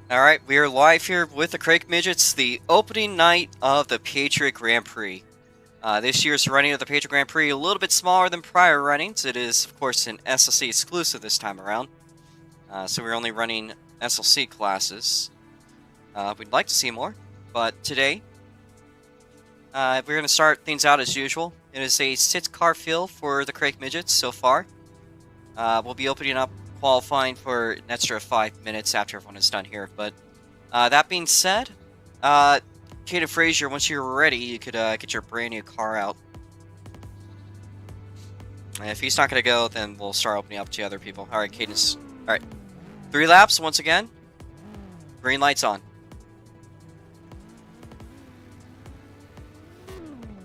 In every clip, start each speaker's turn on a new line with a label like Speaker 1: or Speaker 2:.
Speaker 1: Alright, we are live here with the Crake Midgets, the opening night of the Patriot Grand Prix. This year's running of the Patriot Grand Prix a little bit smaller than prior runnings. It is, of course, an SLC exclusive this time around. So we're only running SLC classes. We'd like to see more, but today we're going to start things out as usual. It is a 6-car field for the Crake Midgets so far. We'll be opening up qualifying for an extra 5 minutes after everyone is done here. But that being said, Caden Frazier, once you're ready, you could get your brand new car out. And if he's not going to go, then we'll start opening up to other people. All right, Caden's... All right. 3 laps once again. Green lights on.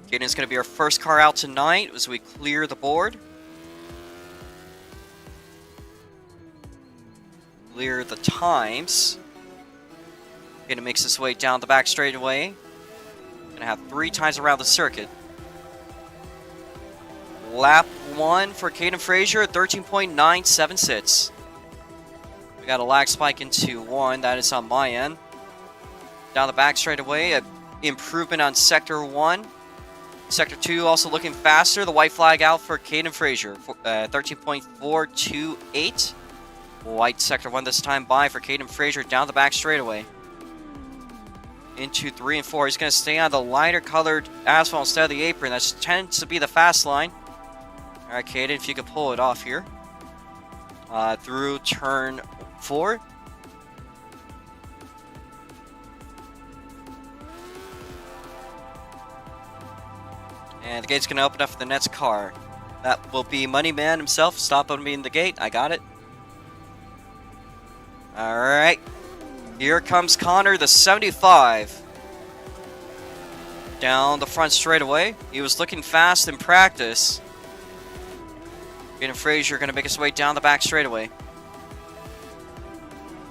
Speaker 1: Caden's going to be our first car out tonight as we clear the board. Clear the times. Gonna makes his way down the back straightaway. Gonna have 3 times around the circuit. Lap 1 for Caden Frazier, 13.976. We got a lag spike into 1. That is on my end. Down the back straightaway, an improvement on Sector 1. Sector 2 also looking faster. The white flag out for Caden Frazier, 13.428. White Sector 1 this time by for Caden Frazier down the back straightaway. Into 3 and 4. He's going to stay on the lighter colored asphalt instead of the apron. That tends to be the fast line. Alright, Caden, if you could pull it off here. Through turn 4. And the gate's going to open up for the next car. That will be Money Man himself. Stop opening the gate. I got it. Alright, here comes Connor, the 75. Down the front straightaway. He was looking fast in practice. Caden Frazier going to make his way down the back straightaway.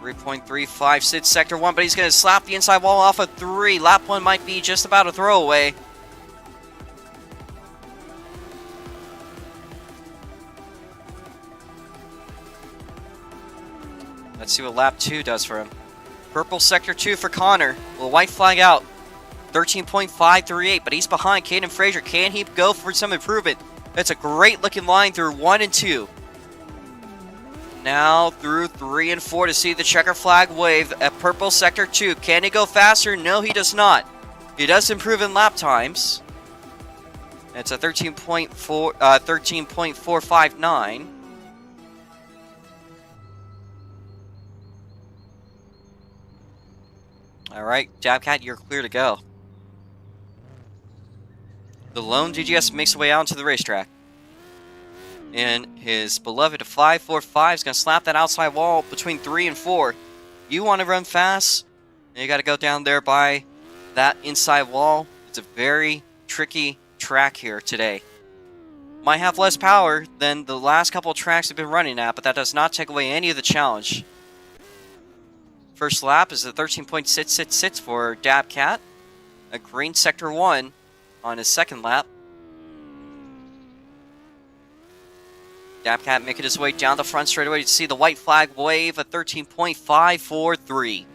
Speaker 1: 3.35 sits Sector 1, but he's going to slap the inside wall off of 3. Lap 1 might be just about a throwaway. Let's see what lap 2 does for him. Purple Sector 2 for Connor. With a white flag out. 13.538, but he's behind Caden Frazier. Can he go for some improvement? That's a great looking line through 1 and 2. Now through 3 and 4 to see the checker flag wave at Purple Sector 2. Can he go faster? No, he does not. He does improve in lap times. It's a 13.459. Alright, Jabcat, you're clear to go. The lone DGS makes his way out into the racetrack. And his beloved 545 is going to slap that outside wall between 3 and 4. You want to run fast, you got to go down there by that inside wall. It's a very tricky track here today. Might have less power than the last couple of tracks we've been running at, but that does not take away any of the challenge. First lap is a 13.666 for Dabcat. A green Sector 1 on his second lap. Dabcat making his way down the front straightaway to see the white flag wave, a 13.543.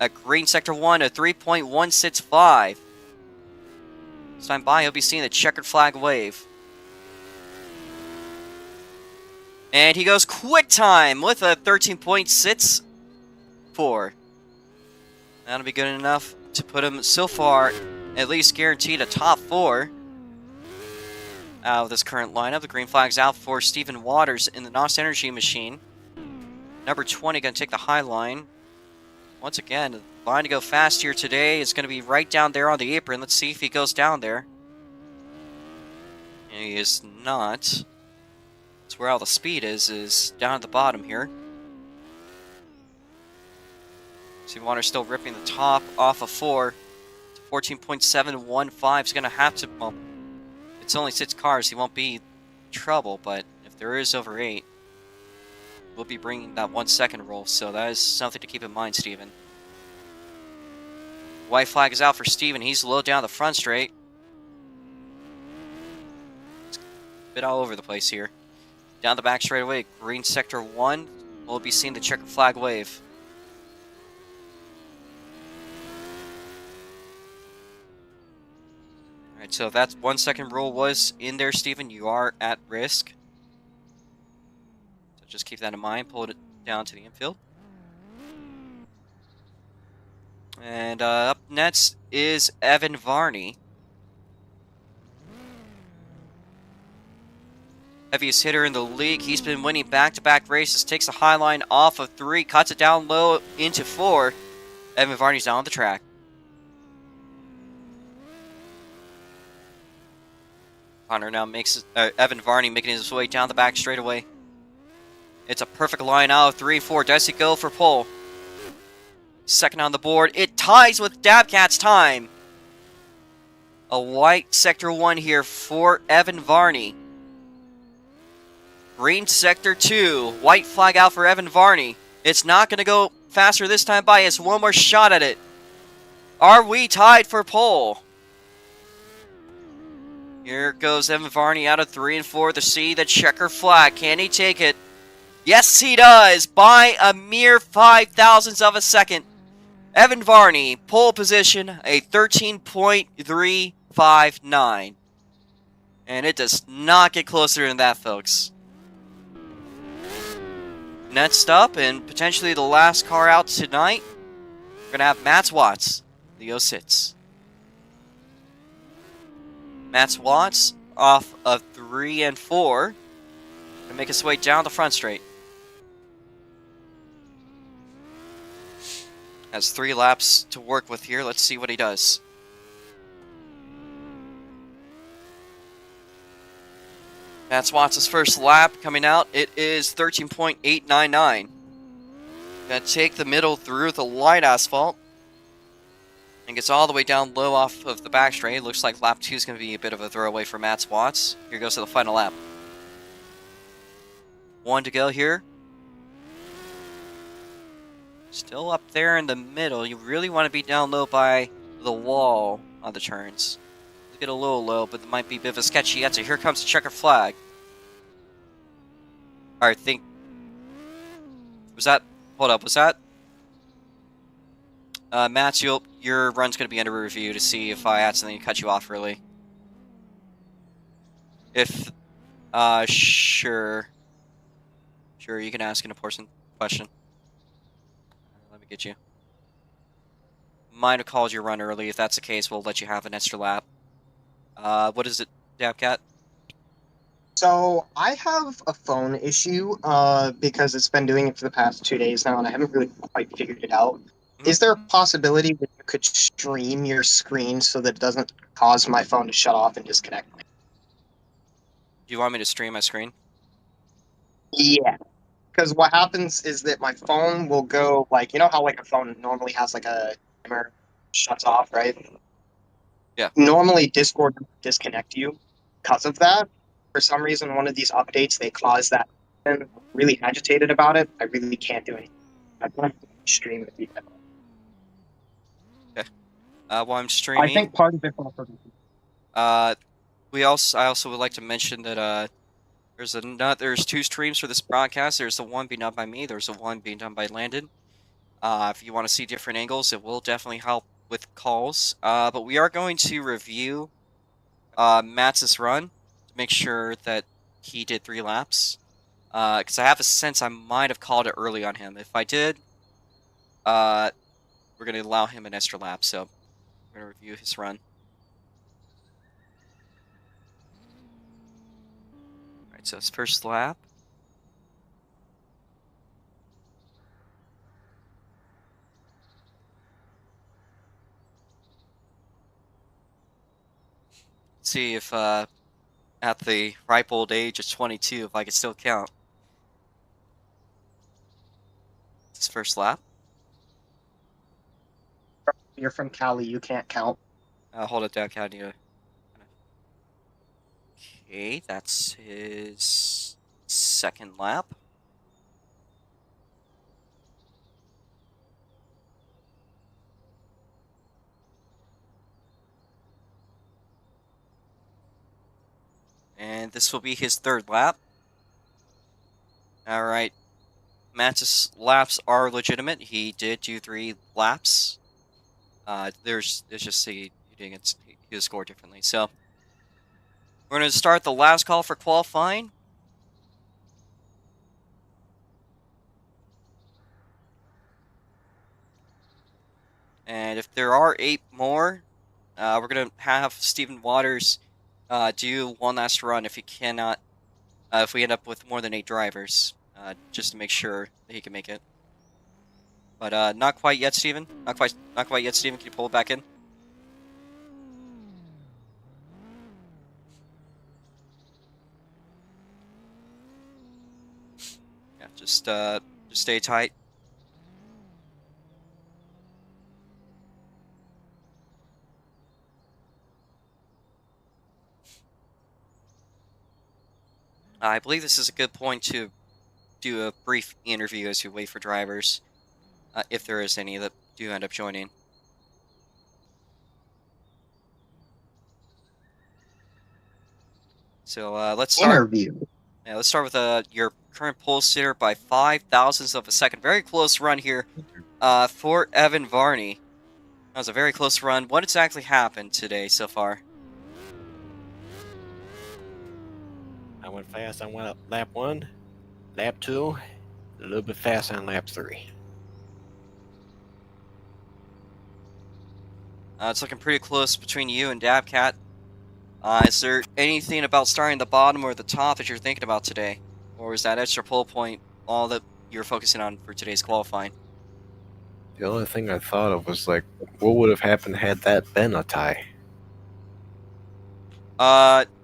Speaker 1: A green Sector 1, a 3.165. This time by, he'll be seeing the checkered flag wave. And he goes quick time with a 13.64. That'll be good enough to put him so far at least guaranteed a top 4 out of this current lineup. The green flag's out for Stephen Waters in the NOS Energy Machine. Number 20 going to take the high line. Once again, the line to go fast here today is going to be right down there on the apron. Let's see if he goes down there. And he is not. That's where all the speed is down at the bottom here. Stephen Waters still ripping the top off of 4. 14.715 is going to have to, well, it's only 6 cars, he won't be in trouble, but if there is over 8, we'll be bringing that 1 second rule, so that is something to keep in mind, Steven. White flag is out for Steven, he's low down the front straight. It's a bit all over the place here. Down the back straightaway, green Sector 1, we'll be seeing the checkered flag wave. Alright, so if that 1 second rule was in there, Steven, you are at risk. So just keep that in mind. Pull it down to the infield. And up next is Evan Varney. Heaviest hitter in the league. He's been winning back-to-back races. Takes a high line off of 3. Cuts it down low into 4. Evan Varney's down on the track. Connor now makes Evan Varney making his way down the back straightaway. It's a perfect line out of 3-4. Does he go for pole? Second on the board. It ties with Dabcat's time. A white sector 1 here for Evan Varney. Green sector 2. White flag out for Evan Varney. It's not going to go faster this time by. It's one more shot at it. Are we tied for pole? Here goes Evan Varney out of 3 and 4. The checker flag. Can he take it? Yes, he does. By a mere 0.005 of a second. Evan Varney, pole position, a 13.359. And it does not get closer than that, folks. Next up, and potentially the last car out tonight, we're going to have Matt Watts, the 06. Matt Watts off of 3 and 4. Gonna make his way down the front straight. Has 3 laps to work with here. Let's see what he does. That's Watts' first lap coming out. It is 13.899. Gonna take the middle through the light asphalt. And gets all the way down low off of the back straight. Looks like lap 2 is going to be a bit of a throwaway for Matt Watts. Here goes to the final lap. 1 to go here. Still up there in the middle. You really want to be down low by the wall on the turns. Get a little low, but it might be a bit of a sketchy answer. Here comes the checker flag. Alright, was that... Hold up, was that... Matt, your run's going to be under review to see if I accidentally cut you off early. If... Sure. Sure, you can ask an important question. Let me get you. Might have called your run early. If that's the case, we'll let you have an extra lap. What is it, Dabcat?
Speaker 2: So, I have a phone issue, because it's been doing it for the past 2 days now, and I haven't really quite figured it out. Mm-hmm. Is there a possibility that you could stream your screen so that it doesn't cause my phone to shut off and disconnect?
Speaker 1: Do you want me to stream my screen?
Speaker 2: Yeah. Because what happens is that my phone will go, like, you know how, like, a phone normally has, like, a timer shuts off, right?
Speaker 1: Yeah.
Speaker 2: Normally, Discord will disconnect you because of that. For some reason, one of these updates, they cause that. I'm really agitated about it. I really can't do anything. I want to stream it.
Speaker 1: Okay. While I'm streaming...
Speaker 2: I think part of it will
Speaker 1: I also would like to mention that, there's 2 streams for this broadcast. There's the one being done by me. There's the one being done by Landon. If you want to see different angles, it will definitely help with calls. But we are going to review Matt's run to make sure that he did 3 laps. Because I have a sense I might have called it early on him. If I did, we're going to allow him an extra lap. So we're going to review his run. Alright, so his first lap. See if at the ripe old age of 22, if I could still count. His first lap.
Speaker 2: You're from Cali, you can't count.
Speaker 1: Hold it down, Cal. Okay, that's his second lap. And this will be his third lap. Alright. Matt's laps are legitimate. He did do 3 laps. There's just he scored differently. So we're going to start the last call for qualifying. And if there are 8 more, we're going to have Stephen Waters do one last run if he cannot, if we end up with more than 8 drivers, just to make sure that he can make it. But not quite yet, Stephen. Not quite yet, Stephen. Can you pull it back in? Yeah, just stay tight. I believe this is a good point to do a brief interview as you wait for drivers, if there is any that do end up joining. So let's start.
Speaker 2: Interview.
Speaker 1: Yeah, let's start with your current pole sitter by 0.005 of a second. Very close run here for Evan Varney. That was a very close run. What exactly happened today so far?
Speaker 3: I went fast. I went up lap 1, lap 2, a little bit fast on lap 3.
Speaker 1: It's looking pretty close between you and Dabcat. Is there anything about starting the bottom or the top that you're thinking about today? Or is that extra pole point all that you're focusing on for today's qualifying?
Speaker 3: The only thing I thought of was, like, what would have happened had that been a tie?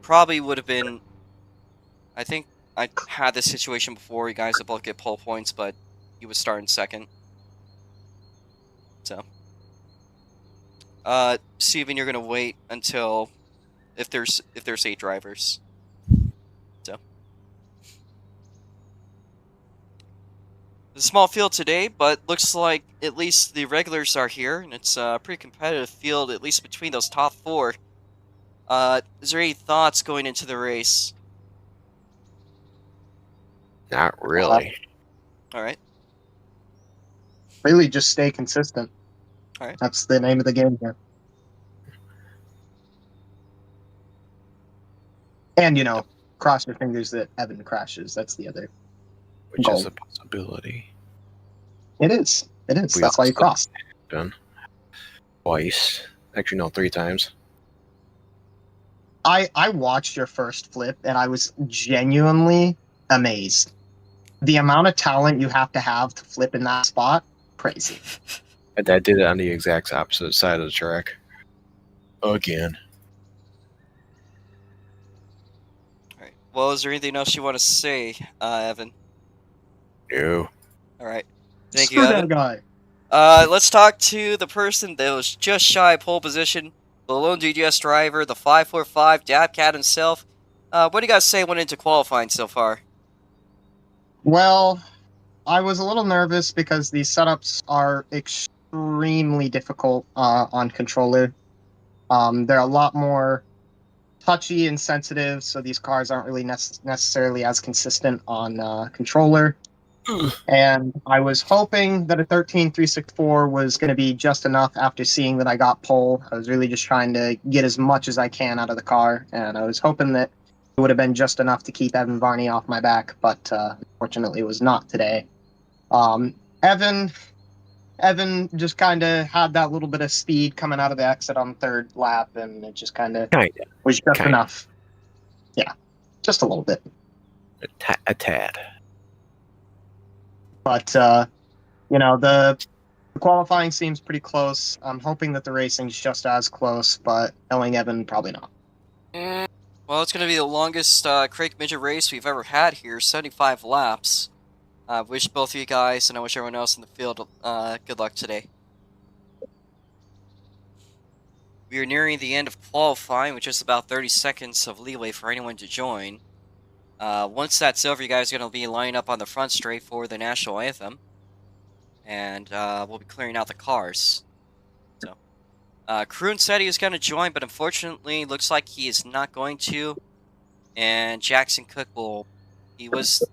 Speaker 1: Probably would have been... I think I had this situation before. You guys would both get pole points, but you would start in second. So... Steven, you're gonna wait until... If there's 8 drivers. So... It's a small field today, but looks like at least the regulars are here, and it's a pretty competitive field, at least between those top 4. Is there any thoughts going into the race?
Speaker 3: Not really.
Speaker 1: All right.
Speaker 2: Really, just stay consistent.
Speaker 1: All right.
Speaker 2: That's the name of the game here. And, you know, cross your fingers that Evan crashes. That's the other.
Speaker 3: Which
Speaker 2: goal.
Speaker 3: is a possibility.
Speaker 2: It is. It is.
Speaker 3: We
Speaker 2: That's why you
Speaker 3: also-
Speaker 2: cross.
Speaker 3: Done. Twice. Actually, no, 3 times.
Speaker 2: I watched your first flip, and I was genuinely amazed. The amount of talent you have to flip in that spot, crazy.
Speaker 3: I did it on the exact opposite side of the track. Again.
Speaker 1: All right. Well, is there anything else you want to say, Evan?
Speaker 3: No.
Speaker 1: All right. Thank
Speaker 2: Screw
Speaker 1: you,
Speaker 2: that
Speaker 1: Evan.
Speaker 2: guy.
Speaker 1: Let's talk to the person that was just shy of pole position, the lone DGS driver, the 545 Dabcat himself. What do you guys say went into qualifying so far?
Speaker 2: Well, I was a little nervous because these setups are extremely difficult on controller. They're a lot more touchy and sensitive, so these cars aren't really necessarily as consistent on controller. And I was hoping that a 13364 was going to be just enough after seeing that I got pole. I was really just trying to get as much as I can out of the car, and I was hoping that it would have been just enough to keep Evan Varney off my back, but unfortunately it was not today. Evan just kind of had that little bit of speed coming out of the exit on the 3rd lap, and it just kind of was just enough. Yeah, just a little bit.
Speaker 3: A tad.
Speaker 2: But, you know, the qualifying seems pretty close. I'm hoping that the racing's just as close, but knowing Evan, probably not.
Speaker 1: Well, it's going to be the longest Crake Midget race we've ever had here, 75 laps. I wish both of you guys, and I wish everyone else in the field good luck today. We are nearing the end of qualifying, with just about 30 seconds of leeway for anyone to join. Once that's over, you guys are going to be lining up on the front straight for the national anthem. And we'll be clearing out the cars. So, Kroon said he was going to join, but unfortunately, looks like he is not going to. And Jackson Cook he was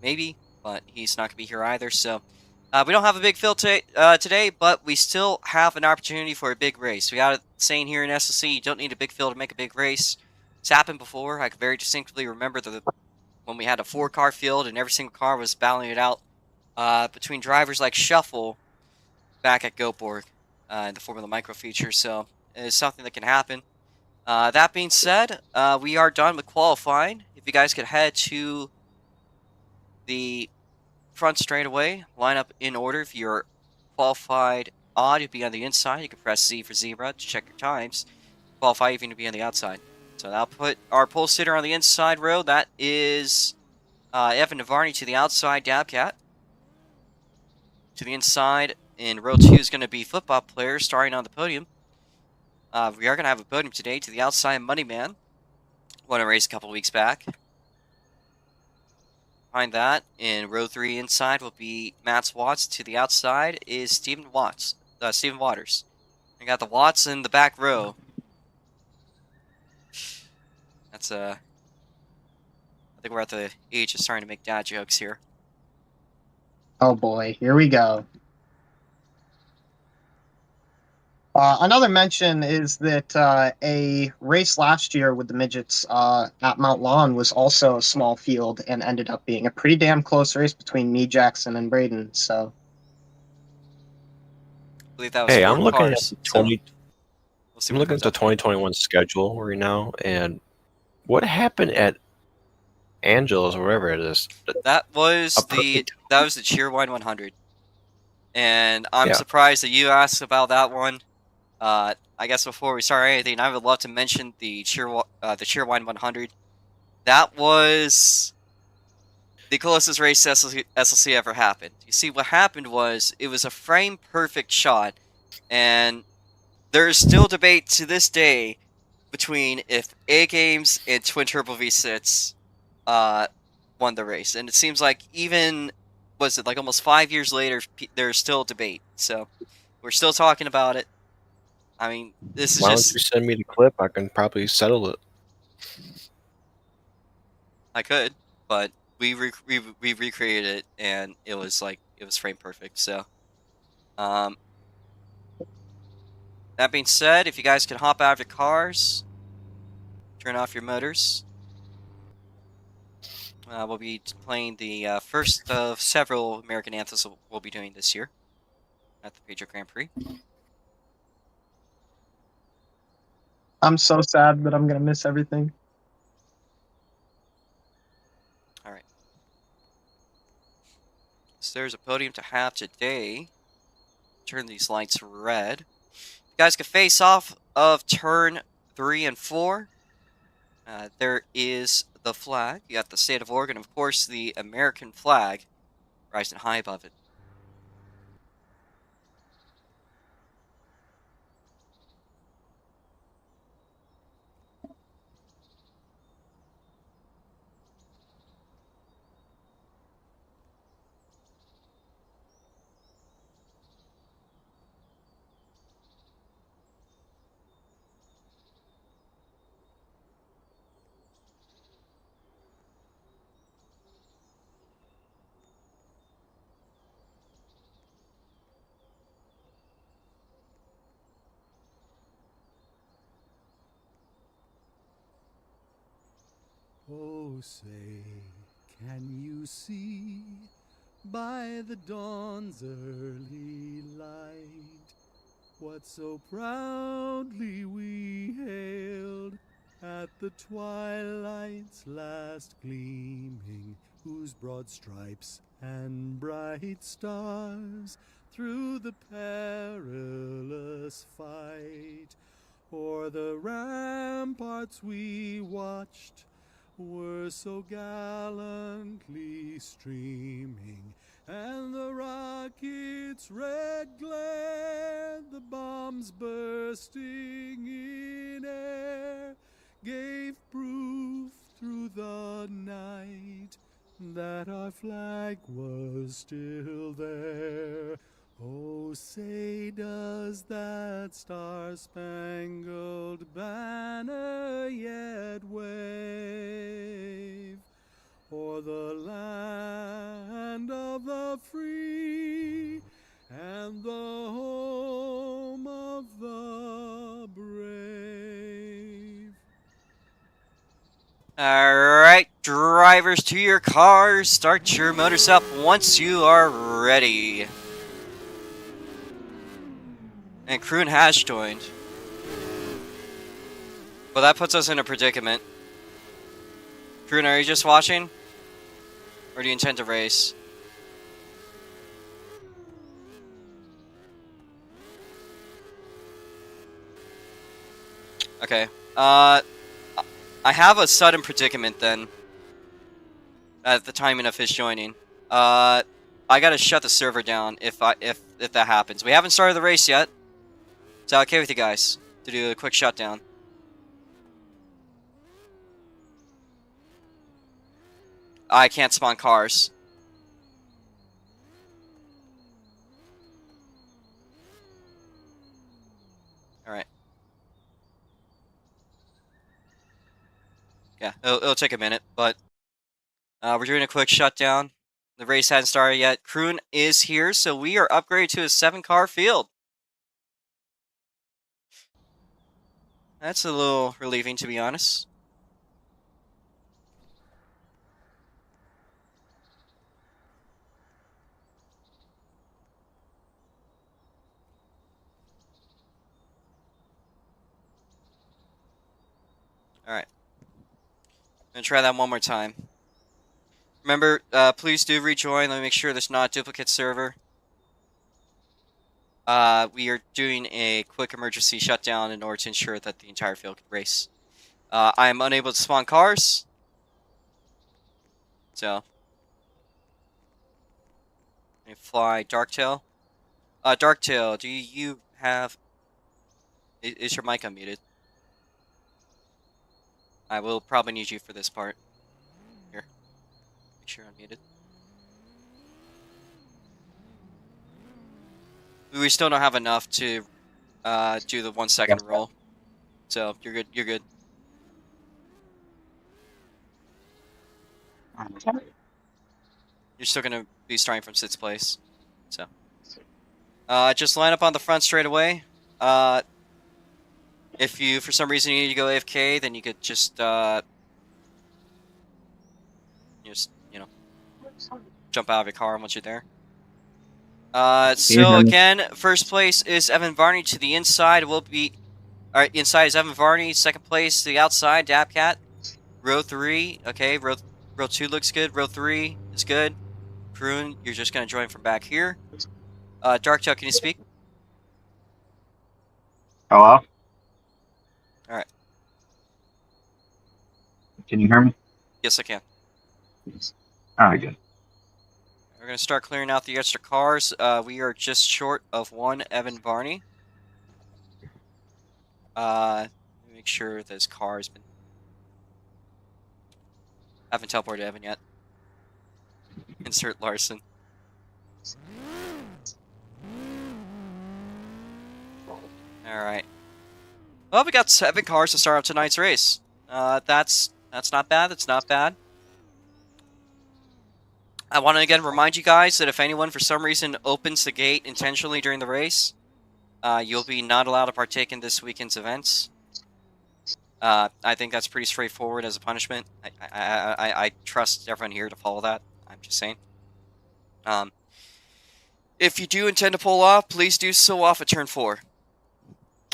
Speaker 1: maybe, but he's not going to be here either. So, We don't have a big field today, but we still have an opportunity for a big race. We got a saying here in SLC, you don't need a big field to make a big race. It's happened before. I can very distinctly remember when we had a 4-car field and every single car was battling it out between drivers like Shuffle back at Goatborg in the Formula Micro feature. So it's something that can happen. That being said, we are done with qualifying. If you guys could head to the front straightaway, line up in order. If you're qualified odd, you'd be on the inside. You can press Z for zebra to check your times. Qualify, you need to be on the outside. So that'll put our pole sitter on the inside row. That is Evan Navarni to the outside, Dabcat. To the inside in row 2 is going to be football player starting on the podium. We are going to have a podium today. To the outside, Moneyman. Won a race a couple weeks back. Behind that, in row 3 inside will be Matt Watts. To the outside is Stephen Waters. We got the Watts in the back row. That's I think we're at the age of starting to make dad jokes here.
Speaker 2: Oh boy, here we go. Another mention is that a race last year with the Midgets at Mount Lawn was also a small field and ended up being a pretty damn close race between me, Jackson, and Braden. So,
Speaker 1: I believe that was
Speaker 3: Hey,
Speaker 1: 4
Speaker 3: I'm looking
Speaker 1: cars.
Speaker 3: at the 20.
Speaker 1: We'll see
Speaker 3: I'm
Speaker 1: what
Speaker 3: looking at
Speaker 1: comes
Speaker 3: the
Speaker 1: up.
Speaker 3: 2021 schedule right now, and what happened at Angeles or wherever it is?
Speaker 1: That was
Speaker 3: A
Speaker 1: the Cheerwine 100, and I'm
Speaker 3: Yeah.
Speaker 1: surprised that you asked about that one. I guess before we start anything, I would love to mention the Cheerwine 100. That was the closest race SLC ever happened. You see, what happened was it was a frame perfect shot, and there is still debate to this day between if A Games and Twin Turbo V6 won the race, and it seems like even was it like almost 5 years later, there's still debate. So we're still talking about it. I mean, this is
Speaker 3: Why don't
Speaker 1: just
Speaker 3: you send me the clip? I can probably settle it.
Speaker 1: I could, but we recreated it, and it was frame perfect. So, um, that being said, if you guys can hop out of your cars, turn off your motors. We'll be playing the first of several American anthems we'll be doing this year at the Patriot Grand Prix.
Speaker 2: I'm so sad that I'm going to miss everything.
Speaker 1: All right. So there's a podium to have today. Turn these lights red. You guys can face off of turn 3 and 4. There is the flag. You got the state of Oregon, of course, the American flag rising high above it.
Speaker 4: Oh, say, can you see by the dawn's early light what so proudly we hailed at the twilight's last gleaming, whose broad stripes and bright stars through the perilous fight o'er the ramparts we watched were so gallantly streaming, and the rocket's red glare, the bombs bursting in air, gave proof through the night that our flag was still there. Oh, say does that star-spangled banner yet wave o'er the land of the free
Speaker 1: Alright, drivers to your cars. Start your motors up once you are ready. And Kroon has joined. Well, that puts us in a predicament. Kroon, are you just watching? Or do you intend to race? Okay. I have a sudden predicament then. At the timing of his joining. I gotta shut the server down if that happens. We haven't started the race yet. Is that okay with you guys? To do a quick shutdown. I can't spawn cars. Alright. Yeah, it'll take a minute, but we're doing a quick shutdown. The race hasn't started yet. Kroon is here, so we are upgraded to a 7-car field. That's a little relieving, to be honest. Alright. I'm gonna try that one more time. Remember, please do rejoin. Let me make sure there's not a duplicate server. We are doing a quick emergency shutdown in order to ensure that the entire field can race. I am unable to spawn cars. So. Let me fly Darktail. Darktail, do you have... Is your mic unmuted? I will probably need you for this part. Here. Make sure I'm muted. We still don't have enough to do the 1 second roll. So, you're good. You're good. You're still going to be starting from 6th place. So. Just line up on the front straight away. If you, for some reason, you need to go AFK, then you could just, you know, jump out of your car once you're there. So again, first place is Evan Varney. To the inside will be... Alright, inside is Evan Varney. Second place to the outside, Dabcat. Row 3, okay, row 2 looks good. Row 3 is good. Kroon, you're just going to join from back here. Darktail, can you speak?
Speaker 5: Hello?
Speaker 1: Alright.
Speaker 5: Can you hear me?
Speaker 1: Yes, I can.
Speaker 5: Alright, good.
Speaker 1: We're going to start clearing out the extra cars. We are just short of 1 Evan Varney. Let me make sure this car has been... Haven't teleported Evan yet. Insert Larson. Alright. Well, we got 7 cars to start up tonight's race. That's not bad. That's not bad. I want to again remind you guys that if anyone for some reason opens the gate intentionally during the race, you'll be not allowed to partake in this weekend's events. I think that's pretty straightforward as a punishment. I trust everyone here to follow that. I'm just saying. If you do intend to pull off, please do so off at turn 4.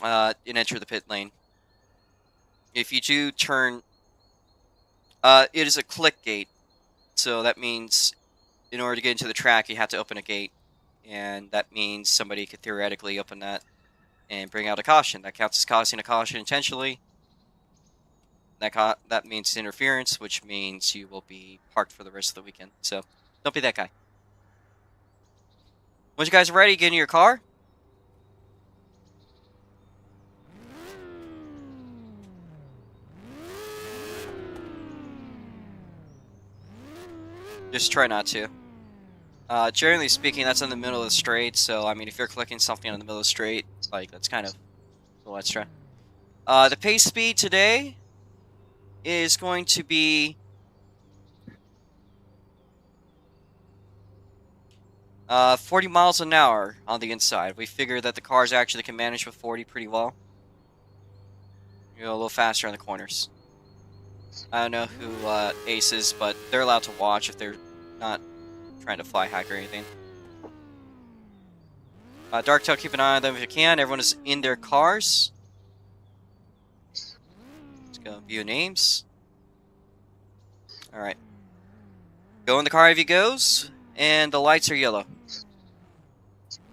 Speaker 1: And enter the pit lane. If you do turn... it is a click gate. So that means in order to get into the track, you have to open a gate. And that means somebody could theoretically open that and bring out a caution. That counts as causing a caution intentionally. That means interference, which means you will be parked for the rest of the weekend. So, don't be that guy. Once you guys are ready, get in your car. Just try not to. Generally speaking, that's in the middle of the straight, so, I mean, if you're clicking something in the middle of the straight, like, that's kind of a little extra. The pace speed today is going to be... 40 miles an hour on the inside. We figure that the cars actually can manage with 40 pretty well. You go a little faster on the corners. I don't know who Ace is, but they're allowed to watch if they're not trying to fly hack or anything. Darktail, keep an eye on them if you can. Everyone is in their cars. Let's go view names. Alright. Go in the car if he goes, and the lights are yellow.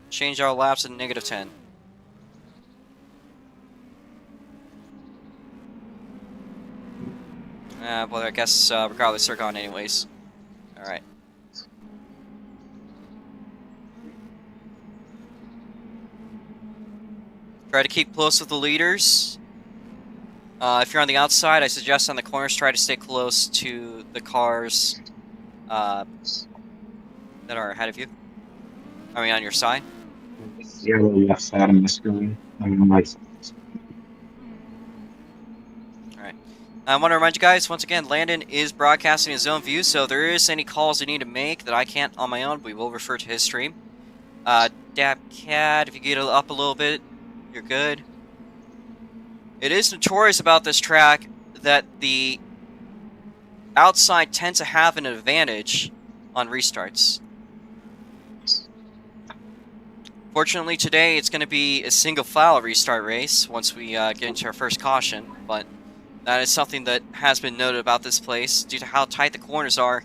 Speaker 1: Change our laps to -10. Well, I guess regardless, they're gone anyways. Alright. Try to keep close with the leaders. If you're on the outside, I suggest on the corners try to stay close to the cars that are ahead of you. I mean, on your side.
Speaker 5: The other left side of the screen. Alright.
Speaker 1: I want to remind you guys, once again, Landon is broadcasting his own view, so if there is any calls you need to make that I can't on my own, we will refer to his stream. Dabcat, if you get up a little bit, you're good. It is notorious about this track that the outside tends to have an advantage on restarts. Fortunately, today it's going to be a single file restart race once we get into our first caution, but that is something that has been noted about this place due to how tight the corners are.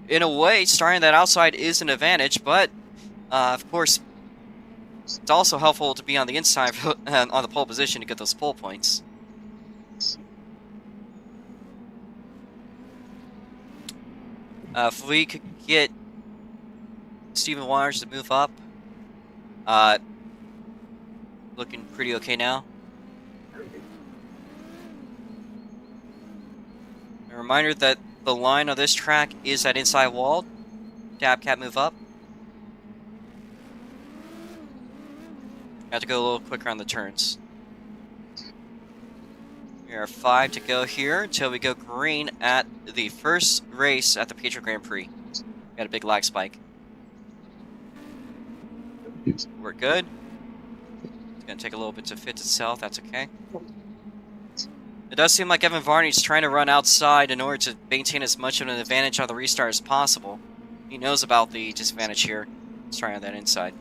Speaker 1: In a way, starting that outside is an advantage, but of course, it's also helpful to be on the inside on the pole position to get those pole points. If we could get Steven Waters to move up, looking pretty okay now. A reminder that the line of this track is that inside wall. Dabcat, move up. Got to go a little quicker on the turns. We are 5 to go here until we go green at the first race at the Patriot Grand Prix. Got a big lag spike. We're good. It's going to take a little bit to fit itself. That's okay. It does seem like Evan Varney's trying to run outside in order to maintain as much of an advantage on the restart as possible. He knows about the disadvantage here. He's trying on that inside.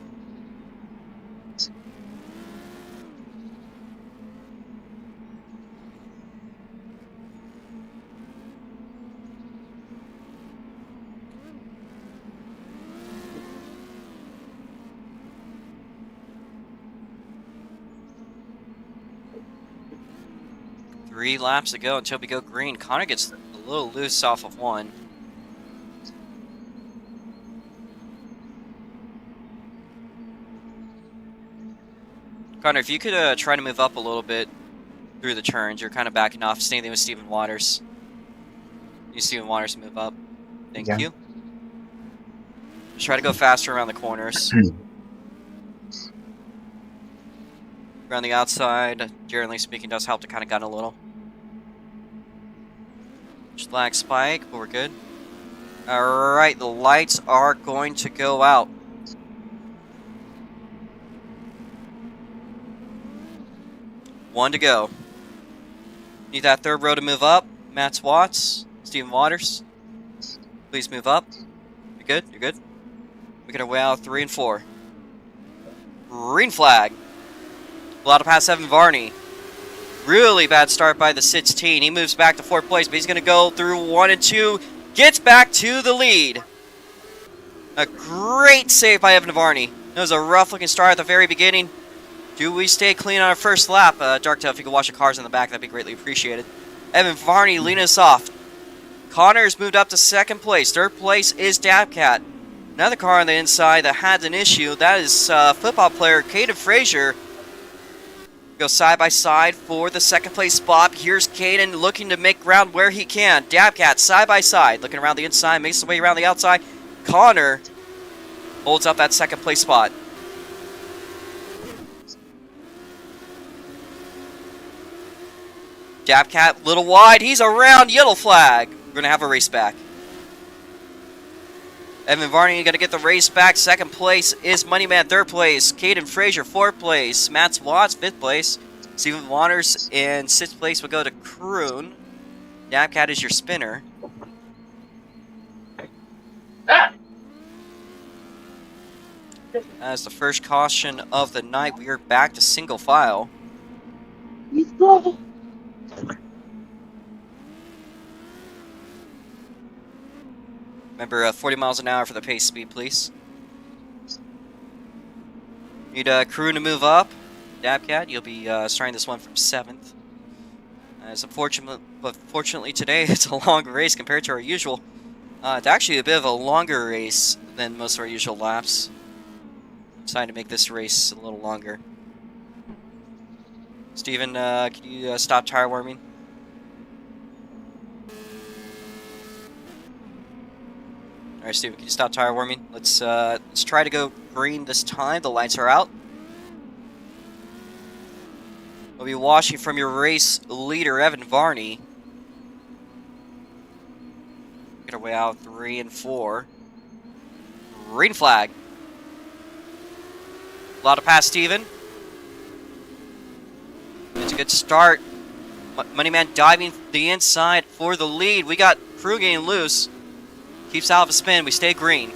Speaker 1: Three laps to go until we go green. Connor gets a little loose off of one. Connor, if you could try to move up a little bit through the turns, you're kind of backing off. Same thing with Steven Waters. You Steven Waters move up. Thank you. Just try to go faster around the corners. Around the outside, generally speaking, does help to kind of gun a little. Just lag spike, but we're good. Alright, the lights are going to go out. One to go. Need that third row to move up. Matt Watts, Steven Waters. Please move up. You good? You're good? We're gonna weigh out 3 and 4. Green flag. Allowed to pass Evan Varney. Really bad start by the 16. He moves back to 4th place, but he's going to go through 1 and 2. Gets back to the lead. A great save by Evan Varney. It was a rough-looking start at the very beginning. Do we stay clean on our first lap? Darktail, if you could watch the cars in the back, that'd be greatly appreciated. Evan Varney leading us off. Connor's moved up to 2nd place. 3rd place is Dabcat. Another car on the inside that had an issue. That is football player Caden Frazier. Go side by side for the 2nd place spot. Here's Caden looking to make ground where he can. Dabcat side by side, looking around the inside, makes his way around the outside. Connor holds up that 2nd place spot. Dabcat, little wide. He's around. Yellow flag. We're going to have a race back. Evan Varney going to get the race back. 2nd place is Moneyman. 3rd place, Caden Frazier. 4th place, Matt Watts. 5th place, Steven Waters. And 6th place will go to Kroon. Dabcat is your spinner. As the first caution of the night, we are back to single file. Remember, 40 miles an hour for the pace speed, please. Need a crew to move up. Dabcat, you'll be starting this one from 7th. Fortunately today, it's a long race compared to our usual. It's actually a bit of a longer race than most of our usual laps. Decided to make this race a little longer. Steven, can you stop tire warming? Alright, Steven, can you stop tire warming? Let's try to go green this time. The lights are out. We'll be watching from your race leader, Evan Varney. Get our way out 3 and 4. Green flag. Allowed to pass Steven. It's a good start. Moneyman diving the inside for the lead. We got Crew getting loose. Keeps out of a spin. We stay green.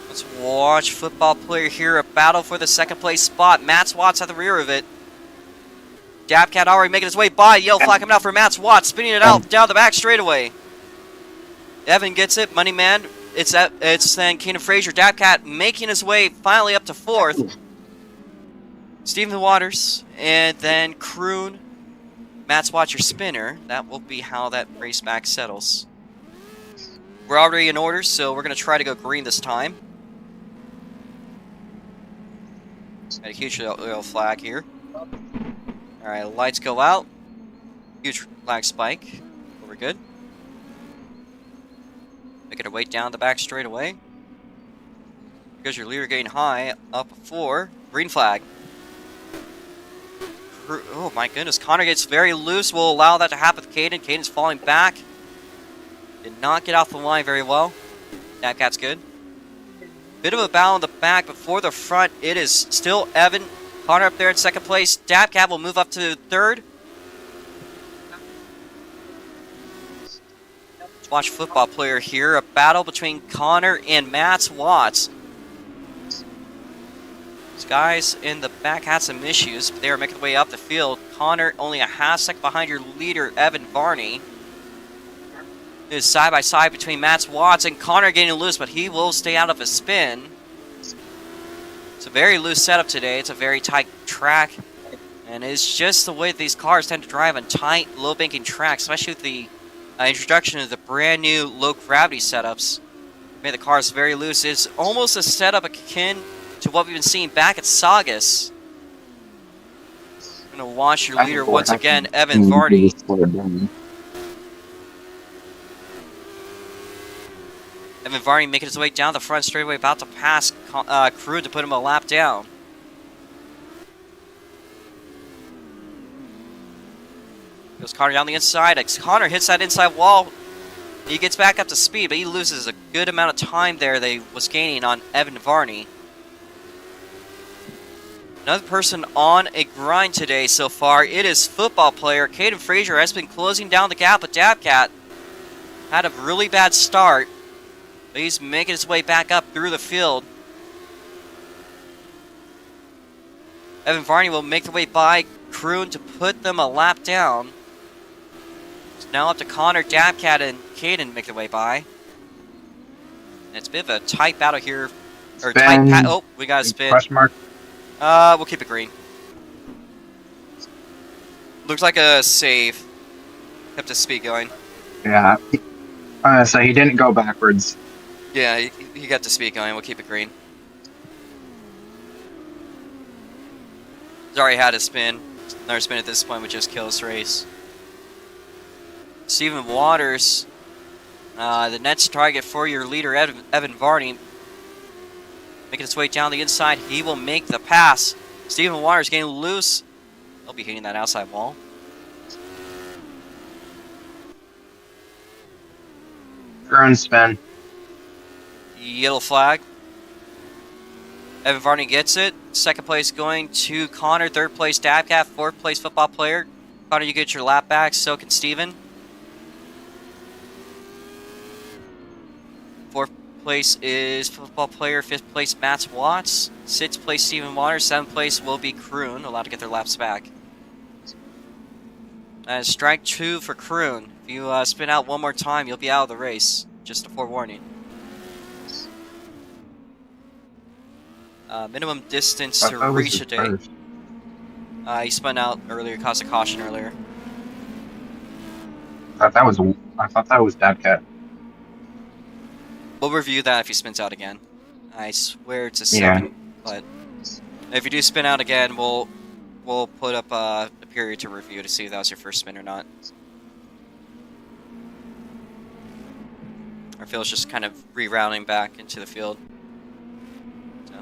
Speaker 1: Let's watch football player here. A battle for the second place spot. Matt Watts at the rear of it. Dabcat already making his way by. Yellow flag coming out for Matt Watts. Spinning it out down the back straightaway. Evan gets it. Moneyman. It's then Keenan Frazier. Dabcat making his way finally up to 4th. Stephen Waters. And then Kroon. Matt's Watch your spinner. That will be how that race back settles. We're already in order, so we're going to try to go green this time. Got a huge oil flag here. Alright, lights go out. Huge flag spike. We're good. Making our way down the back straightaway. Because your leader getting high, up 4. Green flag. Oh my goodness, Connor gets very loose. We'll allow that to happen with Caden. Caden's falling back. Did not get off the line very well. Dabcat's good. Bit of a battle in the back, but for the front, it is still Evan. Connor up there in second place. Dabcat will move up to 3rd. Let's watch football player here. A battle between Connor and Matt Watts. These guys in the back had some issues, but they are making their way up the field. Connor only a half second behind your leader, Evan Varney. It is side by side between Matt Watts and Connor getting loose, but he will stay out of a spin. It's a very loose setup today. It's a very tight track, and it's just the way these cars tend to drive on tight, low banking tracks, especially with the introduction of the brand new low gravity setups. Made the cars very loose. It's almost a setup akin to what we've been seeing back at Saugus. I'm going to watch your leader once again, Evan Varney. Evan Varney making his way down the front straightaway, about to pass Crew to put him a lap down. Goes Connor down the inside. Connor hits that inside wall. He gets back up to speed, but he loses a good amount of time there that he was gaining on Evan Varney. Another person on a grind today so far. It is football player Caden Frazier has been closing down the gap with Dabcat. Had a really bad start, but he's making his way back up through the field. Evan Varney will make the way by Kroon to put them a lap down. It's now up to Connor, Dabcat, and Caden make their way by. And it's a bit of a tight battle here. Or tight oh, we got a spin.
Speaker 5: Question mark.
Speaker 1: We'll keep it green. Looks like a save. Kept his speed going.
Speaker 5: Yeah. So he didn't go backwards.
Speaker 1: Yeah, he got the speed going. We'll keep it green. He's already had a spin. Another spin at this point would just kill this race. Stephen Waters, the next target for your leader, Evan Varney. Making his way down the inside. He will make the pass. Stephen Waters getting loose. He'll be hitting that outside wall.
Speaker 5: Ground spin.
Speaker 1: Yellow flag. Evan Varney gets it. Second place going to Connor. Third place Dabcat. Fourth place football player Connor, you get your lap back. So can Steven. 4th place is football player. 5th place, Matt Watts. 6th place, Steven Waters. 7th place will be Kroon, allowed to get their laps back. Strike 2 for Kroon. If you spin out one more time, you'll be out of the race. Just a forewarning. Minimum distance to reach today. He spun out earlier, caused a caution earlier.
Speaker 5: I thought that was Dad Cat.
Speaker 1: We'll review that if he spins out again. I swear it's a second, but if you do spin out again, we'll put up a period to review to see if that was your first spin or not. Our field's just kind of rerouting back into the field. So.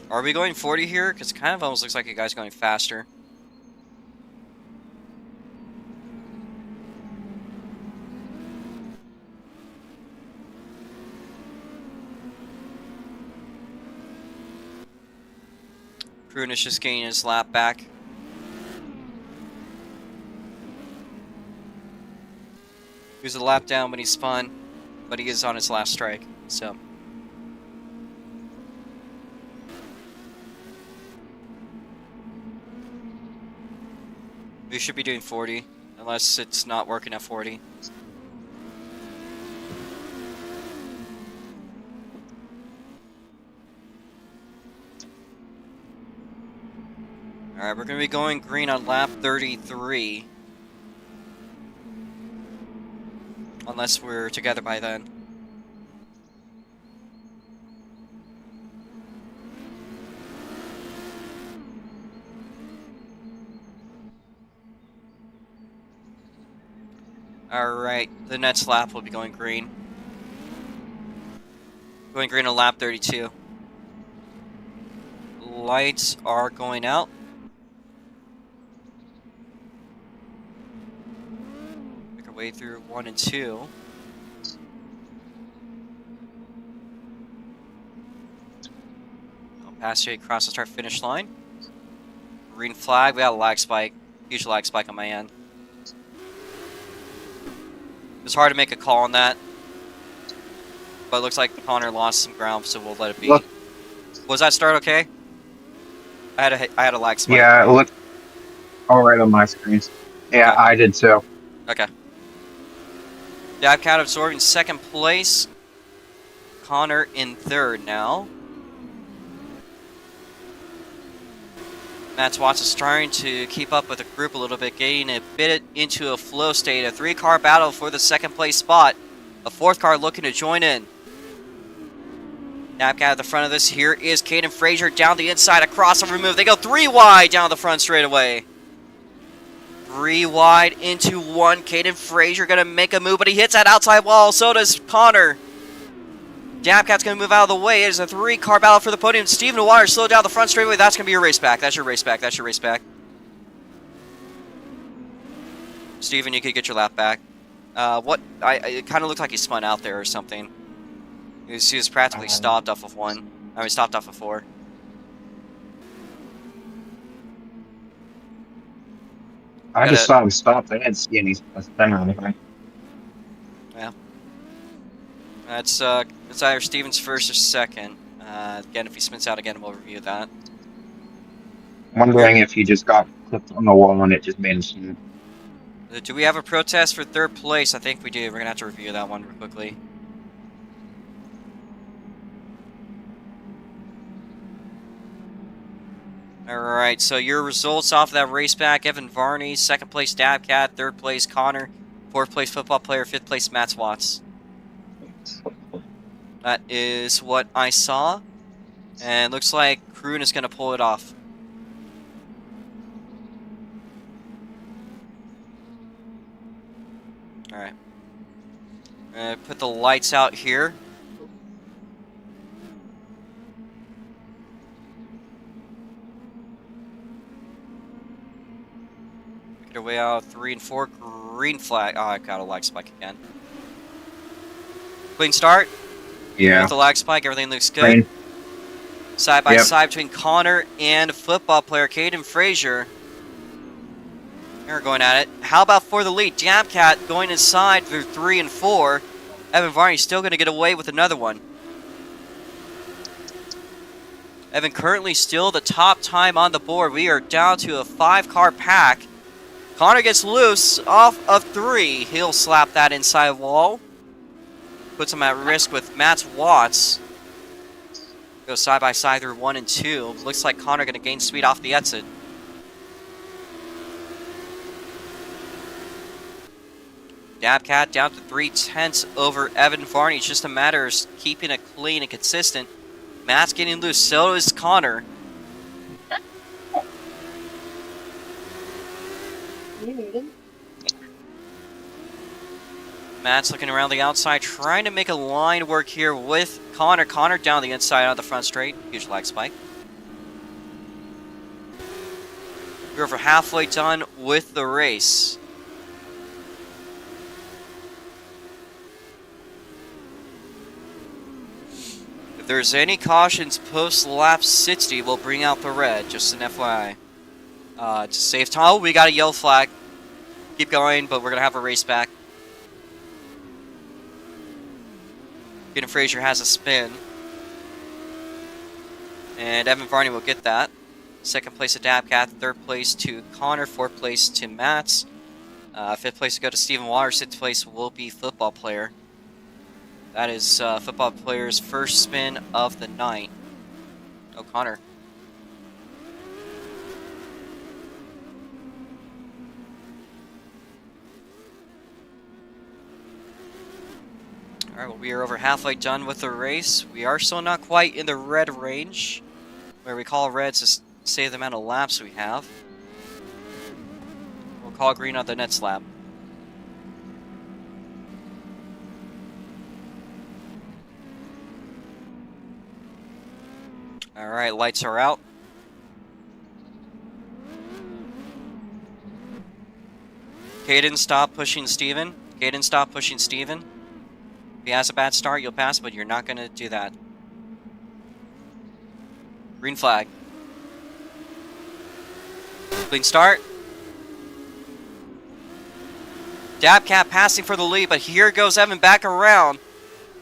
Speaker 1: Are we going 40 here? Because it kind of almost looks like you guys are going faster. Kroon is just getting his lap back. He was a lap down when he spun, but he is on his last strike, so. We should be doing 40, unless it's not working at 40. Alright, we're going to be going green on lap 33. Unless we're together by then. Alright, the next lap will be going green. Going green on lap 32. Lights are going out. Make our way through 1 and 2. I'll pass straight across the start finish line. Green flag, we got a lag spike. Huge lag spike on my end. It's hard to make a call on that. But it looks like Connor lost some ground, so we'll let it be.
Speaker 5: Look.
Speaker 1: Was that start okay? I had a lag spike.
Speaker 5: Yeah, it looked alright on my screens. Yeah,
Speaker 1: Okay.
Speaker 5: I did too.
Speaker 1: Okay. Dab Cat absorbing 2nd place. Connor in 3rd now. Matt Watts is trying to keep up with the group a little bit, getting a bit into a flow state. A 3-car battle for the 2nd place spot. A 4th car looking to join in. Napcat at the front of this. Here is Caden Frazier down the inside, a crossover move. They go 3 wide down the front straightaway. 3 wide into 1. Caden Frazier going to make a move, but he hits that outside wall. So does Connor. Dabcat's going to move out of the way. It is a 3-car battle for the podium. Steven Waters slowed down the front straightaway. That's going to be your race back. That's your race back. That's your race back. Steven, you could get your lap back. It kind of looked like he spun out there or something. He was practically stopped off of 1. I mean, stopped off of 4.
Speaker 5: I just saw him stop. I didn't see any spin or anything.
Speaker 1: Yeah. That's either Steven's first or second. Again, if he spins out again, we'll review that.
Speaker 5: Wondering if he just got clipped on the wall and it just made him spin.
Speaker 1: Do we have a protest for 3rd place? I think we do. We're going to have to review that one real quickly. Alright, so your results off of that race back. Evan Varney, 2nd place Dabcat, 3rd place Connor, 4th place football player, 5th place Matt Watts. That is what I saw. And looks like Kroon is going to pull it off. Alright. Put the lights out here. Make our way out 3 and 4. Green flag. Oh, I got a lag spike again. Clean start.
Speaker 5: Yeah.
Speaker 1: With the lag spike, everything looks good.
Speaker 5: Rain.
Speaker 1: Side by
Speaker 5: Yep.
Speaker 1: side between Connor and football player Caden Frazier. They're going at it. How about for the lead? Jamcat going inside for 3 and 4. Evan Varney still going to get away with another one. Evan currently still the top time on the board. We are down to a 5-car pack. Connor gets loose off of 3. He'll slap that inside wall. Puts him at risk with Matt Watts. Go side by side through 1 and 2. Looks like Connor going to gain speed off the exit. Dabcat down to 3/10 over Evan Varney. It's just a matter of keeping it clean and consistent. Matt's getting loose. So is Connor. Matt's looking around the outside, trying to make a line work here with Connor. Connor down the inside on the front straight. Huge lag spike. We're over halfway done with the race. If there's any cautions post-lap 60, we'll bring out the red, just an FYI. To save time, oh, we got a yellow flag. Keep going, but we're going to have a race back. Caden Frazier has a spin. And Evan Varney will get that. Second place to Dabcat, third place to Connor, fourth place to Mats. Fifth place to go to Stephen Waters, sixth place will be football player. That is football player's first spin of the night. Oh, Connor. Alright, well, we are over halfway done with the race. We are still not quite in the red range, where we call reds to save the amount of laps we have. We'll call green on the next lap. Alright, lights are out. Caden, stop pushing Steven. Caden, stop pushing Steven. If he has a bad start, you'll pass, but you're not going to do that. Green flag. Clean start. Dabcat passing for the lead, but here goes Evan back around.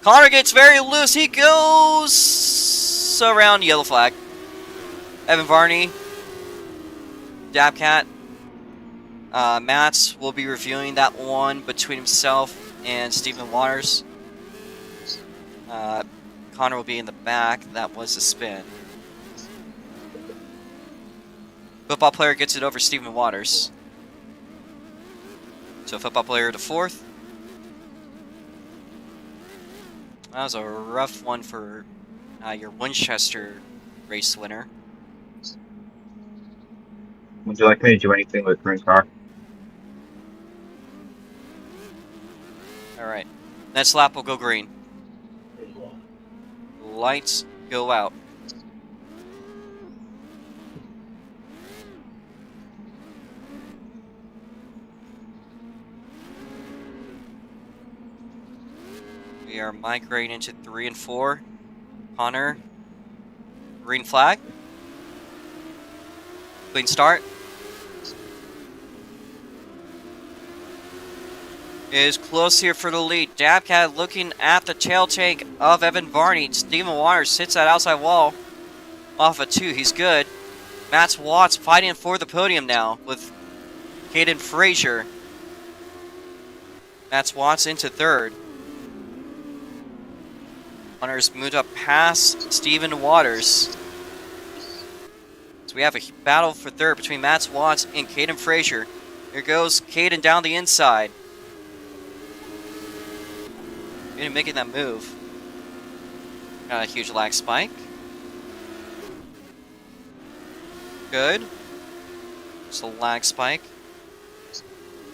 Speaker 1: Connor gets very loose. He goes around, yellow flag. Evan Varney. Dabcat. Mats will be reviewing that one between himself and Stephen Waters. Connor will be in the back. That was a spin. Football player gets it over Stephen Waters. So football player to fourth. That was a rough one for your Winchester race winner.
Speaker 5: Would you like me to do anything with current car?
Speaker 1: Alright. Next lap will go green. Lights go out. We are migrating into 3 and 4. Connor. Green flag. Clean start. Is close here for the lead. Dabcat looking at the tail tank of Evan Varney. Stephen Waters sits that outside wall. Off a 2. He's good. Matt Watts fighting for the podium now with Caden Frazier. Matt Watts into third. Hunter's moved up past Stephen Waters. So we have a battle for third between Matt Watts and Caden Frazier. Here goes Caden down the inside. Making that move. Got a huge lag spike. Good. Just a lag spike.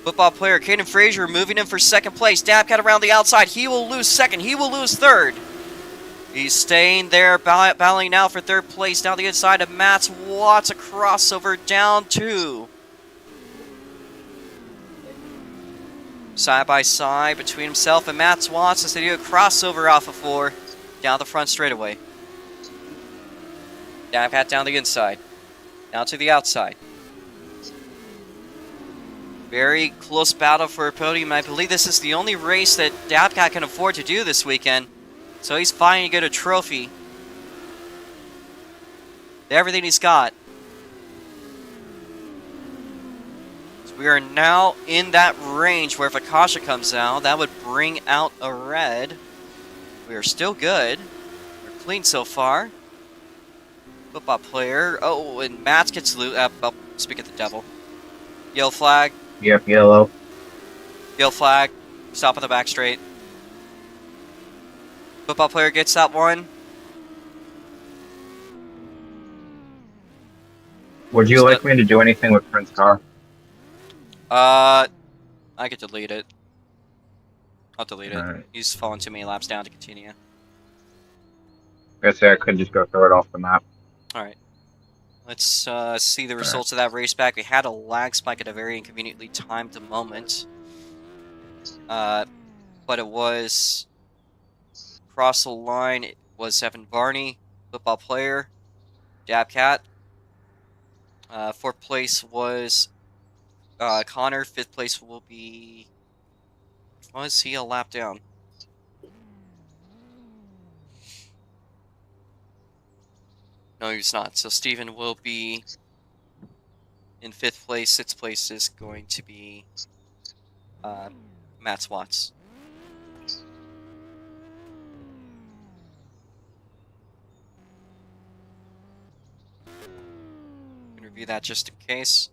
Speaker 1: Football player Caden Frazier moving in for second place. Dabcat around the outside. He will lose second. He will lose third. He's staying there, battling now for third place down the inside of Matt Watts. A crossover down 2. Side by side between himself and Matt Watts as they do a crossover off of 4. down the front straightaway. Dabcat down the inside. Now to the outside. Very close battle for a podium. I believe this is the only race that Dabcat can afford to do this weekend. So he's fighting to get a trophy. Everything he's got. So we are now in that range where if a caution comes out, that would bring out a red. We are still good. We're clean so far. Football player. Oh, and Matt gets loot. Oh, speak of the devil. Yellow flag.
Speaker 5: Yep, yellow.
Speaker 1: Yellow flag. Stop on the back straight. Football player gets that one.
Speaker 5: Would you like me to do anything with Prince's car?
Speaker 1: I could delete it. I'll delete it.
Speaker 5: Alright.
Speaker 1: He's fallen too many laps down to continue.
Speaker 5: I say I could just go throw it off the map.
Speaker 1: Alright. Let's see the results of that race back. We had a lag spike at a very inconveniently timed moment. But it was across the line. It was Evan Barney, football player, Dabcat. Fourth place was Connor. Fifth place will be... Was he a lap down? No, he's not. So Steven will be in fifth place. Sixth place is going to be Matt Swats. Review that just in case.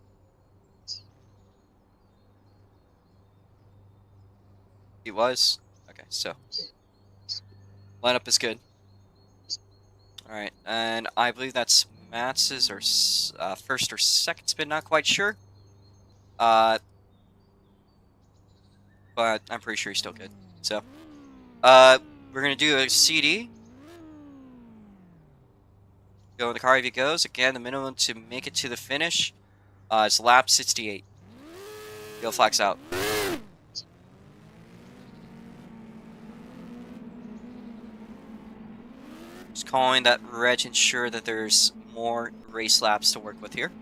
Speaker 1: He was? Okay, so lineup is good. Alright, and I believe that's Matt's or first or second spin, not quite sure. But I'm pretty sure he's still good. So we're gonna do a CD. Go in the car if he goes. Again, the minimum to make it to the finish is lap 68. Yellow flag's out. Just calling that red to ensure that there's more race laps to work with here.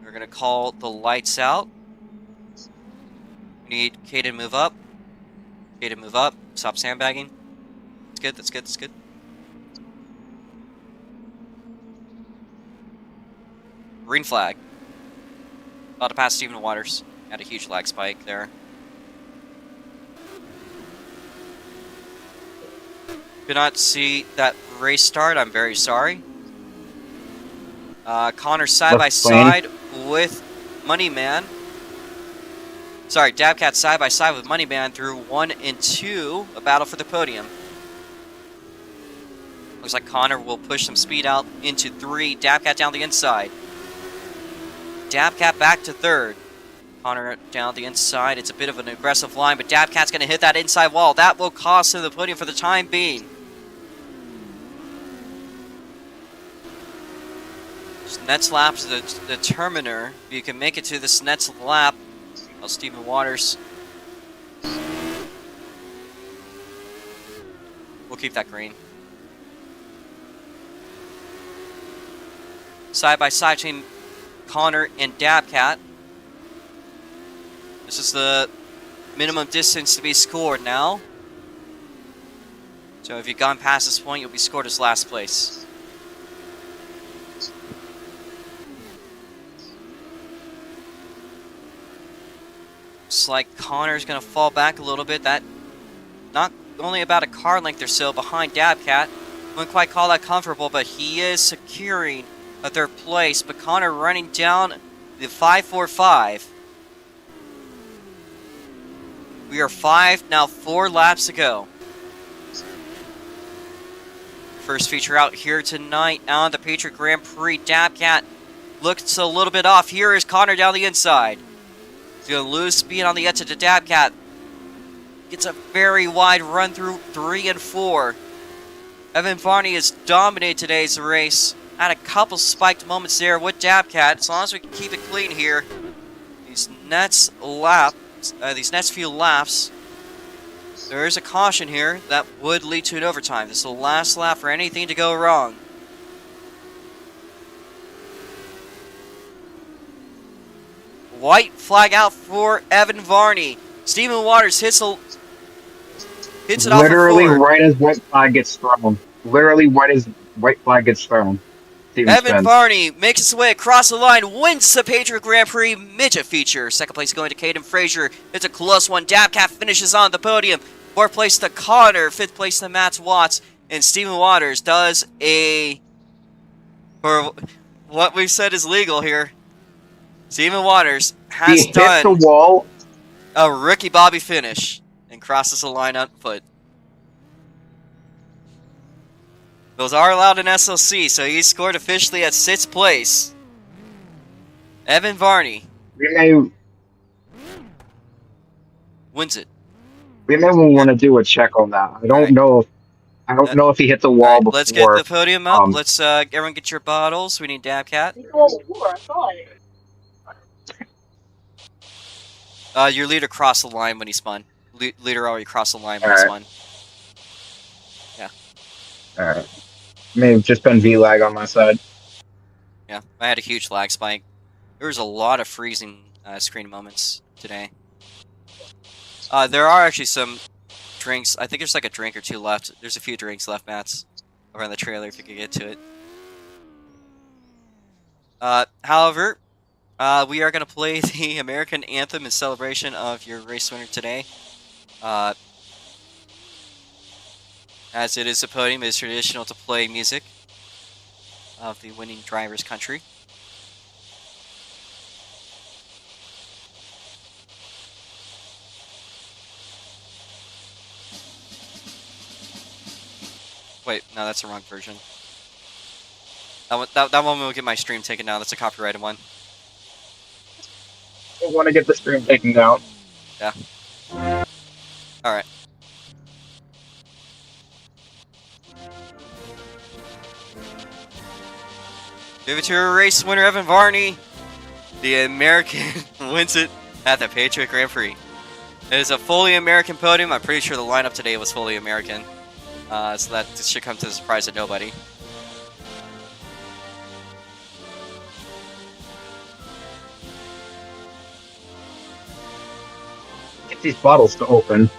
Speaker 1: We're going to call the lights out. We need K to move up. K to move up. Stop sandbagging. That's good, that's good, that's good. Green flag. About to pass Stephen Waters. Had a huge lag spike there. Could not see that race start. I'm very sorry. Connor side by side with Moneyman. Sorry, Dabcat side by side with Moneyman through 1 and 2. A battle for the podium. Looks like Connor will push some speed out into 3. Dabcat down the inside. Dabcat back to 3rd. Connor down the inside. It's a bit of an aggressive line, but Dabcat's going to hit that inside wall. That will cost him the podium for the time being. Next lap's the determiner. If you can make it to this next lap. Oh, Stephen Waters. We'll keep that green. Side by side between Connor and Dabcat. This is the minimum distance to be scored now. So if you've gone past this point, you'll be scored as last place. Looks like Connor's going to fall back a little bit. That not only about a car length or so behind Dabcat. Wouldn't quite call that comfortable, but he is securing a 3rd place. But Connor running down the 5.45. We are 5, now 4 laps to go. First feature out here tonight on the Patriot Grand Prix. Dabcat looks a little bit off. Here is Connor down the inside. He's going to lose speed on the edge of the Dabcat. Gets a very wide run through 3 and 4. Evan Barney has dominated today's race. Had a couple spiked moments there with Dabcat. As long as we can keep it clean here, these next few laps, There is a caution here that would lead to an overtime. This is the last lap for anything to go wrong. White flag out for Evan Varney. Stephen Waters hits it off of
Speaker 5: Literally
Speaker 1: four.
Speaker 5: right as white flag gets thrown. Literally right as white flag gets thrown. Steven
Speaker 1: Evan
Speaker 5: spins.
Speaker 1: Varney makes his way across the line, wins the Patriot Grand Prix Midget feature. Second place going to Caden Frazier. It's a close one. Dabcat finishes on the podium. Fourth place to Connor. Fifth place to Matt Watts. And Stephen Waters does for what we've said is legal here. Stephen Waters has
Speaker 5: He hit the
Speaker 1: done
Speaker 5: wall.
Speaker 1: a Ricky Bobby finish and crosses the line on foot. Those are allowed in SLC, so he scored officially at 6th place. Evan Varney
Speaker 5: We
Speaker 1: wins it.
Speaker 5: may want to do a check on that. I don't
Speaker 1: Alright.
Speaker 5: know. I don't know if he hit the wall before.
Speaker 1: Let's get the podium up.
Speaker 5: um,
Speaker 1: Let's everyone get your bottles. We need Dabcat. Your leader crossed the line when he spun. Leader already crossed the line when he spun.
Speaker 5: All right. May have just been V-lag on my side.
Speaker 1: Yeah, I had a huge lag spike. There was a lot of freezing screen moments today. There are actually some drinks. I think there's like a drink or two left. There's a few drinks left, Mats, over on the trailer if you could get to it. However, we are going to play the American Anthem in celebration of your race winner today. As it is a podium, it is traditional to play music of the winning driver's country. Wait, no, that's the wrong version. That one will get my stream taken down. That's a copyrighted one.
Speaker 5: I want to get the stream taken down.
Speaker 1: Yeah. Alright. Give it to a race winner, Evan Varney. The American wins it at the Patriot Grand Prix. It is a fully American podium. I'm pretty sure the lineup today was fully American. So that should come to the surprise of nobody.
Speaker 5: Get these bottles to open.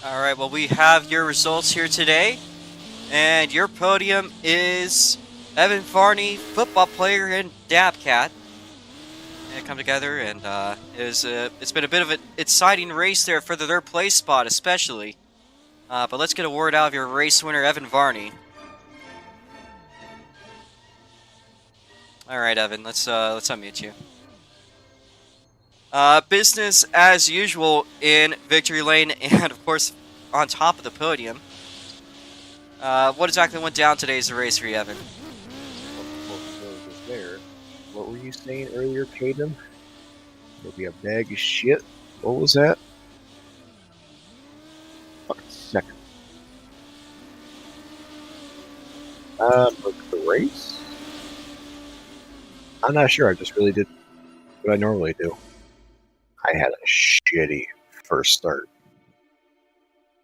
Speaker 1: Alright, well, we have your results here today. And your podium is Evan Varney, football player, and Dabcat. And come together, and it's been a bit of an exciting race there for the third place spot, especially. But let's get a word out of your race winner, Evan Varney. All right, Evan. Let's unmute you. Business as usual in victory lane, and of course on top of the podium. What exactly went down today's race for you, Evan?
Speaker 3: There. What were you saying earlier, Caden? Maybe a bag of shit. What was that? Fucking second. But the race? I'm not sure. I just really did what I normally do. I had a shitty first start.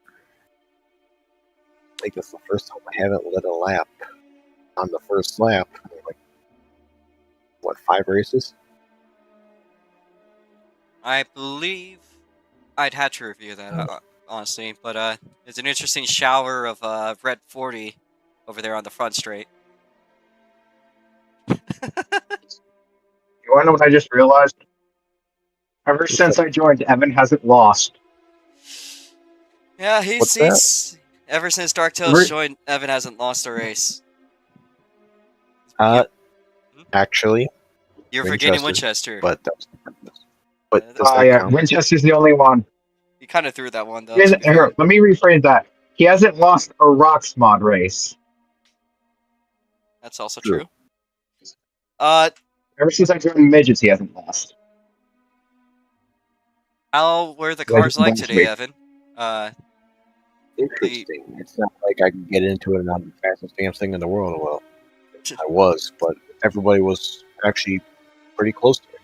Speaker 3: I think that's the first time I haven't led a lap on the first lap. Like, what, 5 races?
Speaker 1: I believe I'd had to review that, honestly, but it's an interesting shower of red 40 over there on the front straight.
Speaker 5: You want to know what I just realized? Ever since I joined, Evan hasn't lost.
Speaker 1: Yeah,
Speaker 3: What's that?
Speaker 1: he's ever since Dark Tales joined, Evan hasn't lost a race.
Speaker 3: Actually,
Speaker 1: You're forgetting Winchester.
Speaker 3: But that was the purpose. But does
Speaker 5: Oh
Speaker 3: that
Speaker 5: yeah,
Speaker 3: count?
Speaker 5: Winchester's the only one.
Speaker 1: You kind of threw that one though.
Speaker 5: Here, let me rephrase that. He hasn't lost a Rocks mod race.
Speaker 1: That's also true.
Speaker 5: Ever since I joined Midgets, he hasn't lost.
Speaker 1: How were the cars like today, Evan?
Speaker 3: Interesting. It's not like I can get into it and I'm the fastest damn thing in the world. Well, I was, but everybody was actually pretty close to it.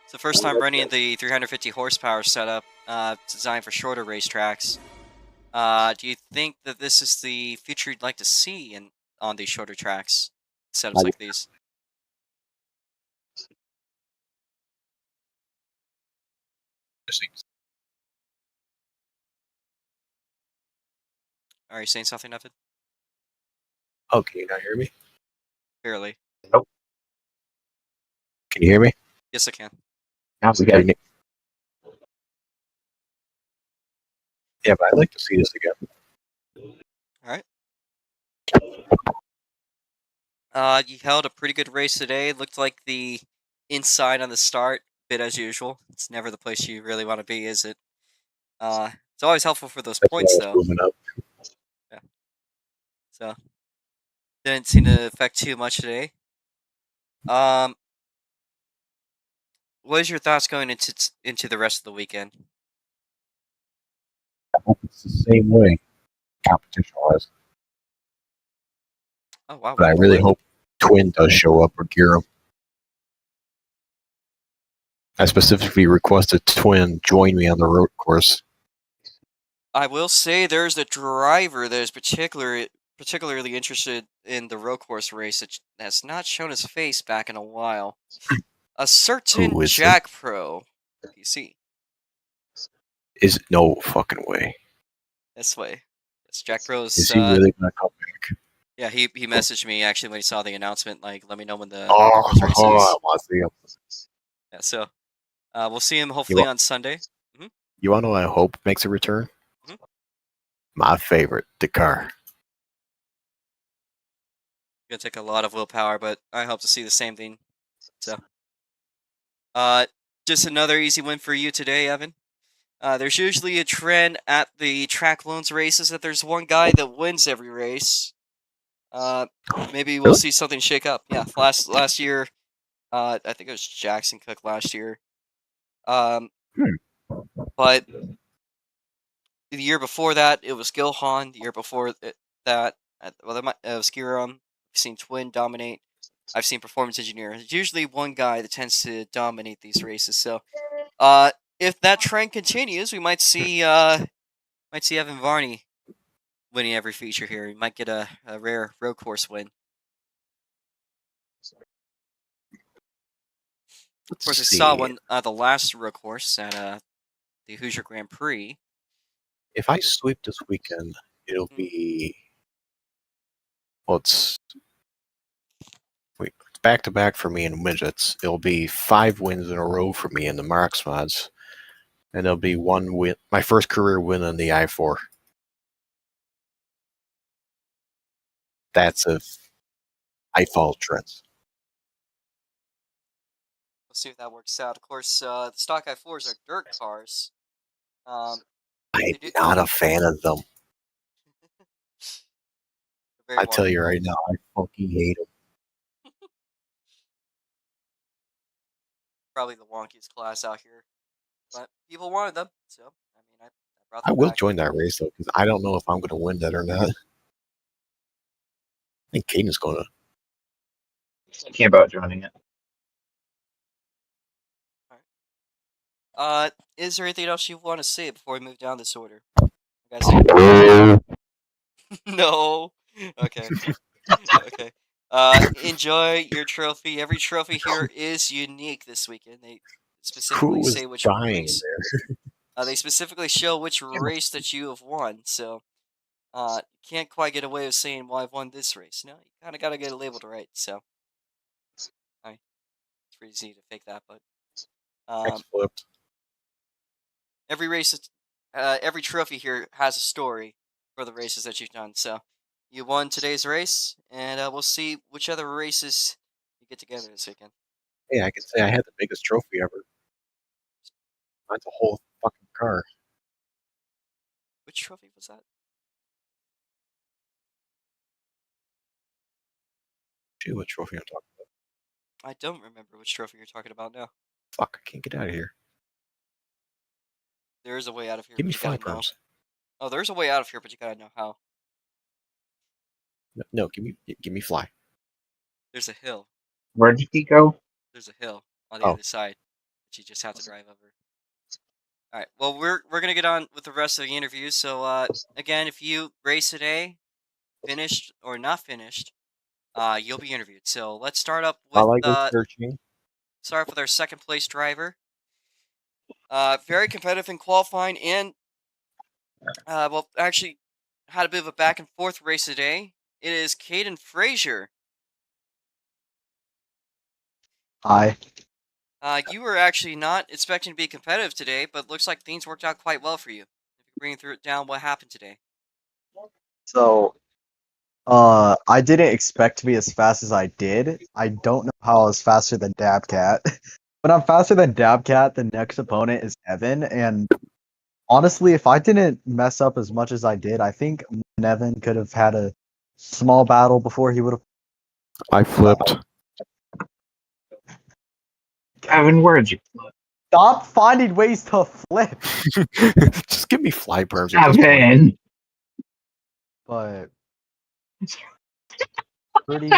Speaker 1: It's the first time running the 350 horsepower setup, designed for shorter racetracks. Do you think that this is the future you'd like to see on these shorter tracks, setups like these? Are you saying something, Evan?
Speaker 3: Oh, can you not hear me?
Speaker 1: Barely.
Speaker 5: Nope.
Speaker 3: Can you hear me?
Speaker 1: Yes, I can.
Speaker 5: How's it going?
Speaker 3: Yeah, but I'd like to see this again.
Speaker 1: All right. You held a pretty good race today. It looked like the inside on the start, bit as usual. It's never the place you really want to be, is it? It's always helpful for those points, though.
Speaker 3: Moving up.
Speaker 1: Yeah. So, didn't seem to affect too much today. What is your thoughts going into the rest of the weekend?
Speaker 3: I hope it's the same way, competition-wise.
Speaker 1: Oh wow!
Speaker 3: But I really hope Twin does show up or Gear 'em. I specifically requested Twin join me on the road course.
Speaker 1: I will say there's a driver that is particularly interested in the Roadcourse race that has not shown his face back in a while. A certain Jack Pro PC.
Speaker 3: Is no fucking way.
Speaker 1: This way. It's Jack Pro's.
Speaker 3: Is he really gonna come back?
Speaker 1: Yeah, he messaged me actually when he saw the announcement. Like, let me know when the race is.
Speaker 3: I want to see him.
Speaker 1: Yeah, so we'll see him hopefully on Sunday. Mm-hmm.
Speaker 3: You want to know what I hope makes a return?
Speaker 1: Mm-hmm.
Speaker 3: My favorite, the car.
Speaker 1: Gonna take a lot of willpower, but I hope to see the same thing. So, just another easy win for you today, Evan. There's usually a trend at the track loans races that there's one guy that wins every race. Maybe we'll see something shake up. Yeah, last year, I think it was Jackson Cook last year. But the year before that, it was Gilhan. The year before that, well, it was Kiram. I've seen Twin dominate. I've seen Performance Engineer. It's usually one guy that tends to dominate these races. So, if that trend continues, we might see Evan Varney winning every feature here. He might get a rare road course win. Of course, I saw one the last road course at the Hoosier Grand Prix.
Speaker 3: If I sweep this weekend, it'll be it's back to back for me in Midgets. It'll be 5 wins in a row for me in the Marks mods. and there'll be one win. My first career win on the I-4. That's if I follow trends.
Speaker 1: We'll see if that works out. Of course, the stock I4s are dirt cars.
Speaker 3: I'm
Speaker 1: they do-
Speaker 3: not a fan of them.
Speaker 1: very
Speaker 3: I tell
Speaker 1: wonky.
Speaker 3: you right now, I fucking hate them.
Speaker 1: Probably the wonkiest class out here, but people wanted them, so I mean, I brought
Speaker 3: I
Speaker 1: them
Speaker 3: will
Speaker 1: back.
Speaker 3: join that race though, because I don't know if I'm going to win that or not. I think Caden's going to.
Speaker 5: Thinking about joining it.
Speaker 1: Is there anything else you want to say before we move down this order? Guys, no. Okay. Okay. Enjoy your trophy. Every trophy here is unique this weekend. They specifically
Speaker 3: Who is
Speaker 1: say which
Speaker 3: dying
Speaker 1: race.
Speaker 3: there?
Speaker 1: They specifically show which race that you have won. So, you can't quite get away with saying, "Well, I've won this race." No, you kind of got to get it labeled right. So, it's pretty easy to fake that, but
Speaker 3: X flipped.
Speaker 1: every race, every trophy here has a story for the races that you've done. So, you won today's race, and we'll see which other races you get together this weekend.
Speaker 3: Hey, I can say I had the biggest trophy ever. That's a whole fucking car.
Speaker 1: Which trophy was that?
Speaker 3: Gee, what trophy I'm talking about?
Speaker 1: I don't remember which trophy you're talking about now.
Speaker 3: Fuck, I can't get out of here.
Speaker 1: There is a way out of here.
Speaker 3: Give me
Speaker 1: but you gotta
Speaker 3: fly
Speaker 1: know.
Speaker 3: perms.
Speaker 1: Oh, there's a way out of here, but you gotta know how.
Speaker 3: No, give me fly.
Speaker 1: There's a hill.
Speaker 5: Where did he go?
Speaker 1: There's a hill on the
Speaker 3: Oh.
Speaker 1: other side that you just have to drive over. All right. Well, we're gonna get on with the rest of the interview. So, again, if you race today, finished or not finished, you'll be interviewed. So let's start up
Speaker 3: I
Speaker 1: with
Speaker 3: like researching.
Speaker 1: start off with our second place driver. Very competitive in qualifying and well, actually had a bit of a back and forth race today. It is Caden Frazier.
Speaker 6: Hi.
Speaker 1: You were actually not expecting to be competitive today, but looks like things worked out quite well for you. If you could bring through it down, what happened today?
Speaker 6: So, I didn't expect to be as fast as I did. I don't know how I was faster than Dabcat. But I'm faster than Dabcat, the next opponent is Evan, and honestly, if I didn't mess up as much as I did, I think Evan could have had a small battle before he would have.
Speaker 3: I flipped.
Speaker 5: Evan, where did you flip?
Speaker 6: Stop finding ways to flip.
Speaker 3: Just give me fly perms at this point.
Speaker 5: Evan!
Speaker 6: But pretty,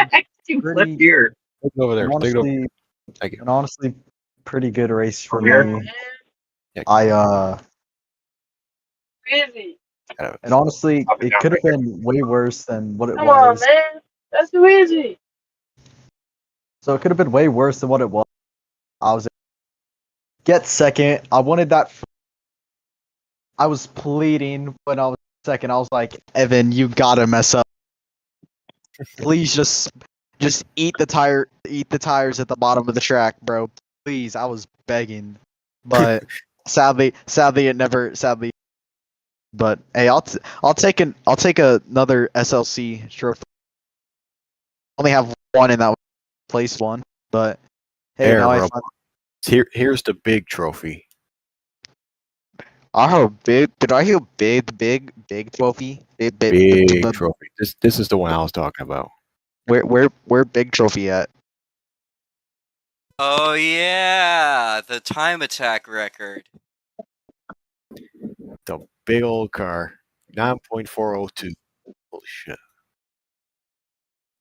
Speaker 5: You
Speaker 6: pretty-
Speaker 5: flip here.
Speaker 3: Take it over there.
Speaker 6: and
Speaker 3: Take it over.
Speaker 6: honestly,
Speaker 3: Thank you.
Speaker 6: and honestly, pretty good race for
Speaker 5: Over here?
Speaker 6: me.
Speaker 3: Yeah.
Speaker 6: And honestly,
Speaker 5: Up and
Speaker 6: it
Speaker 5: down
Speaker 6: could have
Speaker 5: right
Speaker 6: been way worse than what it
Speaker 7: Come on,
Speaker 6: was.
Speaker 7: man. That's too easy.
Speaker 6: So it could have been way worse than what it was. I was get second. I wanted that. I was pleading when I was second. I was like, Evan, you gotta mess up. Please just eat the tires at the bottom of the track, bro. Please, I was begging. But sadly it never. But hey, I'll take another SLC trophy. Only have one in that place one, but hey,
Speaker 3: There,
Speaker 6: now
Speaker 3: bro. Here's the big trophy.
Speaker 6: I heard big. Did I hear big trophy?
Speaker 3: Big trophy. This is the one I was talking about.
Speaker 6: Where big trophy at?
Speaker 1: Oh yeah, the time attack record.
Speaker 3: The big old car. 9.402. Holy shit.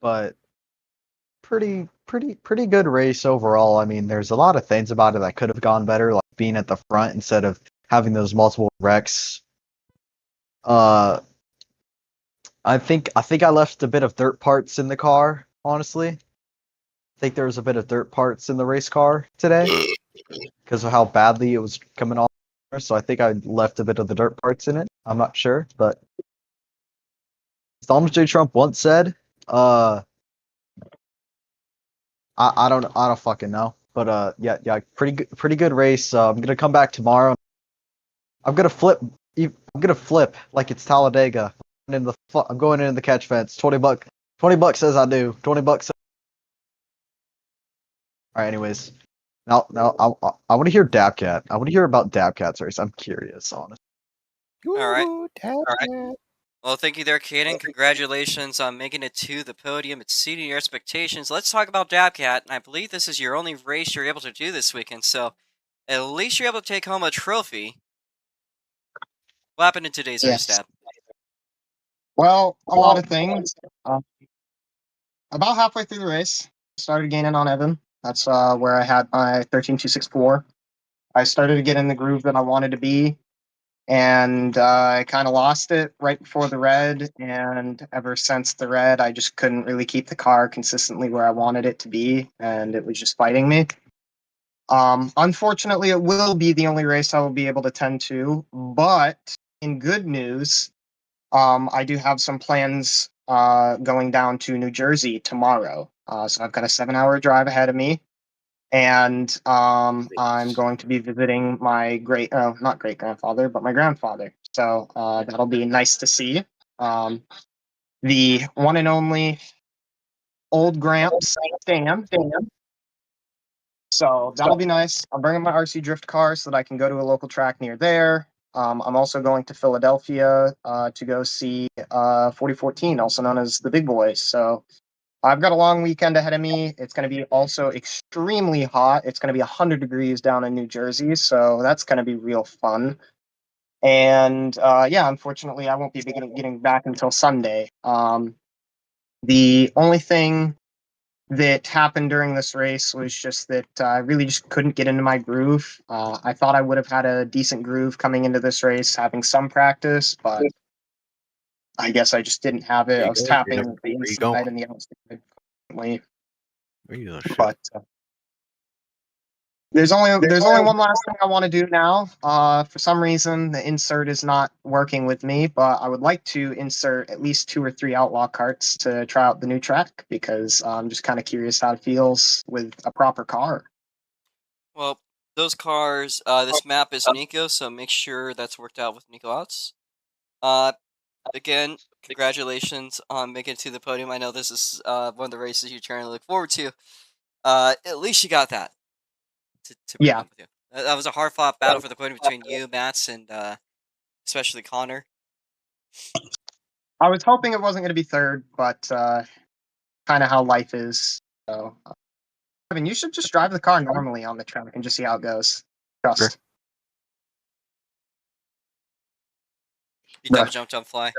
Speaker 6: But pretty good race overall. I mean, there's a lot of things about it that could have gone better, like being at the front instead of having those multiple wrecks. I think I left a bit of dirt parts in the car, honestly. I think there was a bit of dirt parts in the race car today because of how badly it was coming off. So I think I left a bit of the dirt parts in it. I'm not sure, but as Donald J. Trump once said, I don't fucking know. But yeah, pretty good race. I'm gonna come back tomorrow. I'm gonna flip. I'm gonna flip like it's Talladega. I'm going into the catch fence. $20. $20 says I do. $20. All right. Anyways, now I want to hear Dabcat. I want to hear about Dabcat's race. I'm curious, honestly.
Speaker 1: All right.
Speaker 3: Woo, Dabcat.
Speaker 1: Well, thank you there, Caden. Congratulations on making it to the podium, exceeding your expectations. Let's talk about Dabcat. I believe this is your only race you're able to do this weekend, so at least you're able to take home a trophy. What happened in today's race,
Speaker 2: Yes.
Speaker 1: Dab?
Speaker 2: Well, a lot of things. About halfway through the race, I started gaining on Evan. That's where I had my 13.264. I started to get in the groove that I wanted to be, and I kind of lost it right before the red. And ever since the red, I just couldn't really keep the car consistently where I wanted it to be, and it was just fighting me. Unfortunately, it will be the only race I will be able to tend to. But in good news, I do have some plans going down to New Jersey tomorrow. So I've got a 7-hour drive ahead of me, and I'm going to be visiting my not great grandfather, but my grandfather. So that'll be nice to see. The one and only old Gramps, Dan. So that'll be nice. I'm bringing my RC drift car so that I can go to a local track near there. I'm also going to Philadelphia to go see 4014, also known as the Big Boys. So I've got a long weekend ahead of me. It's going to be also extremely hot. It's going to be 100 degrees down in New Jersey, so that's going to be real fun. And yeah, unfortunately, I won't be getting back until Sunday. The only thing that happened during this race was just that I really just couldn't get into my groove. I thought I would have had a decent groove coming into this race, having some practice, but I guess I just didn't have it. I was tapping the inside and the outside. But there's only one last thing I want to do now. For some reason, the insert is not working with me, but I would like to insert at least 2 or 3 outlaw carts to try out the new track because I'm just kind of curious how it feels with a proper car.
Speaker 1: Well, those cars, this map is Nico, so make sure that's worked out with Nico outs. Again, congratulations on making it to the podium. I know this is one of the races you're trying to look forward to. At least you got that to bring up with you. That was a hard-fought battle for the podium between you, Mats, and especially Connor.
Speaker 2: I was hoping it wasn't going to be third, but kind of how life is. So, I mean, you should just drive the car normally on the track and just see how it goes. Trust.
Speaker 3: Sure.
Speaker 1: You double jumped on fly.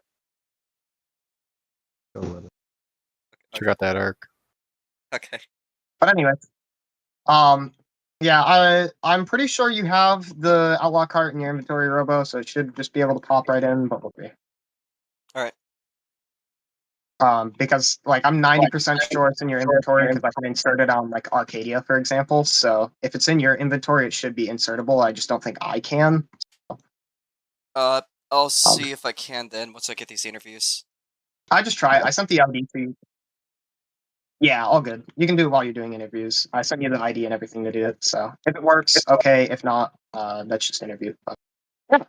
Speaker 3: Check out that arc.
Speaker 1: Okay.
Speaker 2: But anyway, yeah, I'm pretty sure you have the outlaw cart in your inventory, Robo, so it should just be able to pop right in. But we'll see.
Speaker 1: All right.
Speaker 2: Because like I'm 90% sure it's in your inventory because I can insert it on like Arcadia, for example. So if it's in your inventory, it should be insertable. I just don't think I can.
Speaker 1: I'll see if I can then once I get these interviews.
Speaker 2: I just try it. I sent the ID to you. Yeah, all good. You can do it while you're doing interviews. I sent you the ID and everything to do it. So if it works, okay. If not, that's just interview. But yeah.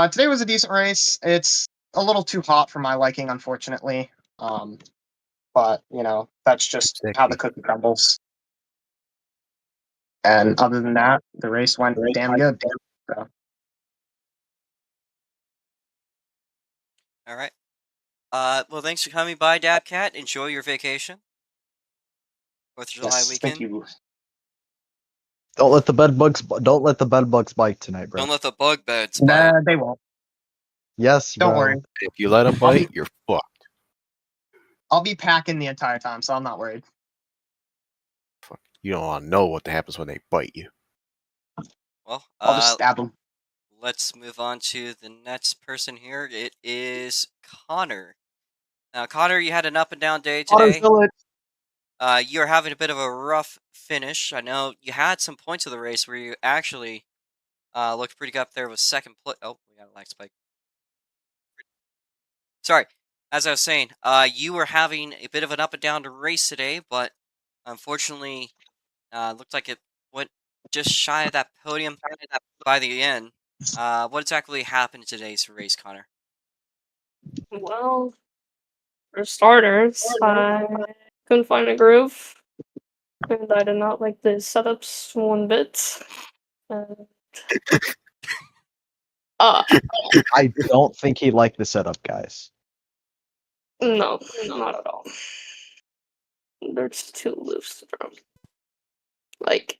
Speaker 2: Today was a decent race. It's a little too hot for my liking, unfortunately. But you know, that's just how the cookie crumbles. And other than that, the race went damn good. So.
Speaker 1: All right. Well, thanks for coming by, Dabcat. Enjoy your vacation. 4th of July weekend.
Speaker 2: Thank you.
Speaker 6: Don't let the bed bugs bite tonight, bro.
Speaker 1: Don't let the bug beds bite.
Speaker 2: They won't.
Speaker 6: Yes,
Speaker 2: Don't
Speaker 6: bro.
Speaker 2: worry.
Speaker 3: If you let them bite, you're fucked.
Speaker 2: I'll be packing the entire time, so I'm not worried.
Speaker 3: Fuck. You don't want to know what happens when they bite you.
Speaker 1: Well,
Speaker 2: I'll just stab them.
Speaker 1: Let's move on to the next person here. It is Connor. Now, Connor, you had an up and down day today. You're having a bit of a rough finish. I know you had some points of the race where you actually looked pretty good up there with second place. Oh, we got a lag spike. Sorry. As I was saying, you were having a bit of an up and down race today, but unfortunately, looked like it went just shy of that podium by the end. What exactly happened in today's race, Connor?
Speaker 7: Well, for starters, I couldn't find a groove, and I did not like the setups one bit. And, uh,
Speaker 6: I don't think he liked the setup, guys.
Speaker 7: no, not at all. They're just too loose, bro. Like,